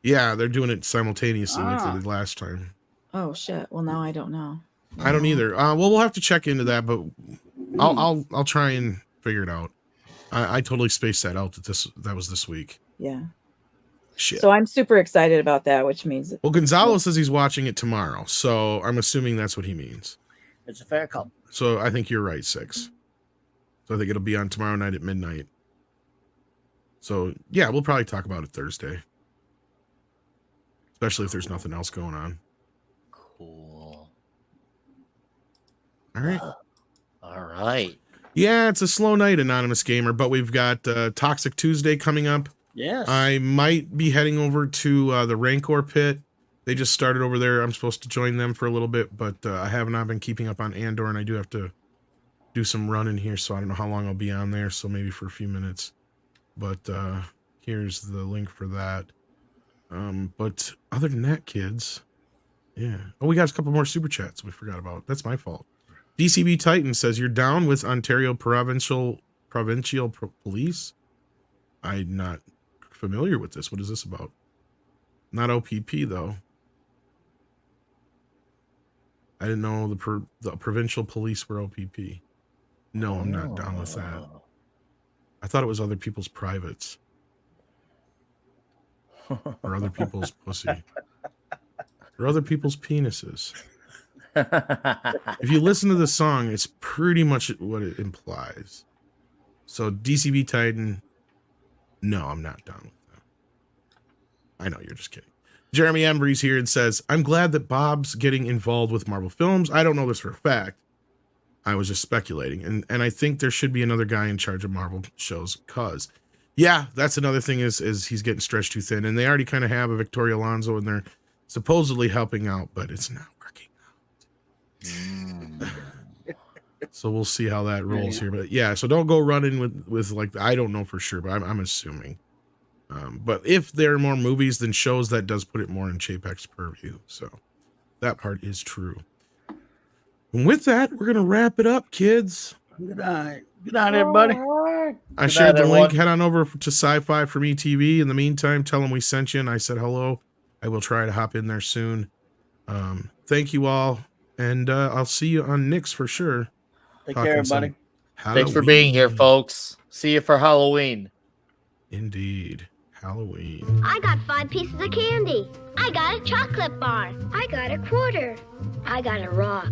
[SPEAKER 1] Yeah, they're doing it simultaneously like they did last time.
[SPEAKER 2] Oh shit! Well, now I don't know.
[SPEAKER 1] I don't either. Well, we'll have to check into that, but I'll try and figure it out. I totally spaced that out that was this week.
[SPEAKER 2] Yeah.
[SPEAKER 1] Shit.
[SPEAKER 2] So I'm super excited about that, which means
[SPEAKER 1] Well, Gonzalo says he's watching it tomorrow, so I'm assuming that's what he means.
[SPEAKER 3] It's a fair call.
[SPEAKER 1] So I think you're right, 6. So I think it'll be on tomorrow night at midnight. So yeah, we'll probably talk about it Thursday, especially if there's nothing else going on.
[SPEAKER 5] Cool.
[SPEAKER 1] All right.
[SPEAKER 5] All right.
[SPEAKER 1] Yeah, it's a slow night, Anonymous Gamer, but we've got Toxic Tuesday coming up.
[SPEAKER 3] Yes.
[SPEAKER 1] I might be heading over to the Rancor pit. They just started over there. I'm supposed to join them for a little bit, but I have not been keeping up on Andor, and I do have to do some running here, so I don't know how long I'll be on there, so maybe for a few minutes. But here's the link for that. But other than that, kids, yeah. Oh, we got a couple more super chats we forgot about. That's my fault. DCB Titan says, you're down with Ontario Provincial Police? I'm not familiar with this. What is this about? Not OPP, though. I didn't know the provincial police were OPP. No, I'm not down with that. I thought it was other people's privates. Or other people's pussy. Or other people's penises. If you listen to the song, it's pretty much what it implies. So DCB Titan, no, I'm not done with that. I know, you're just kidding. Jeremy Embry's here and says, I'm glad that Bob's getting involved with Marvel films. I don't know this for a fact. I was just speculating. And I think there should be another guy in charge of Marvel shows, cause yeah, that's another thing is he's getting stretched too thin. And they already kind of have a Victoria Alonso and they're supposedly helping out, but it's not working out. So we'll see how that rolls here. But yeah, so don't go running with like, I don't know for sure, but I'm assuming. But if there are more movies than shows, that does put it more in Chapek's purview. So that part is true. And with that, we're going to wrap it up, kids.
[SPEAKER 3] Good night. Good night, everybody.
[SPEAKER 1] I shared the link. Head on over to Sci-Fi for Me TV. In the meantime, tell them we sent you and I said hello. I will try to hop in there soon. Thank you all. And I'll see you on Nick's for sure.
[SPEAKER 3] Take care, everybody.
[SPEAKER 5] Thanks for being here, folks. See you for Halloween.
[SPEAKER 1] Indeed. Halloween.
[SPEAKER 6] I got 5 pieces of candy. I got a chocolate bar. I got a quarter. I got a rock.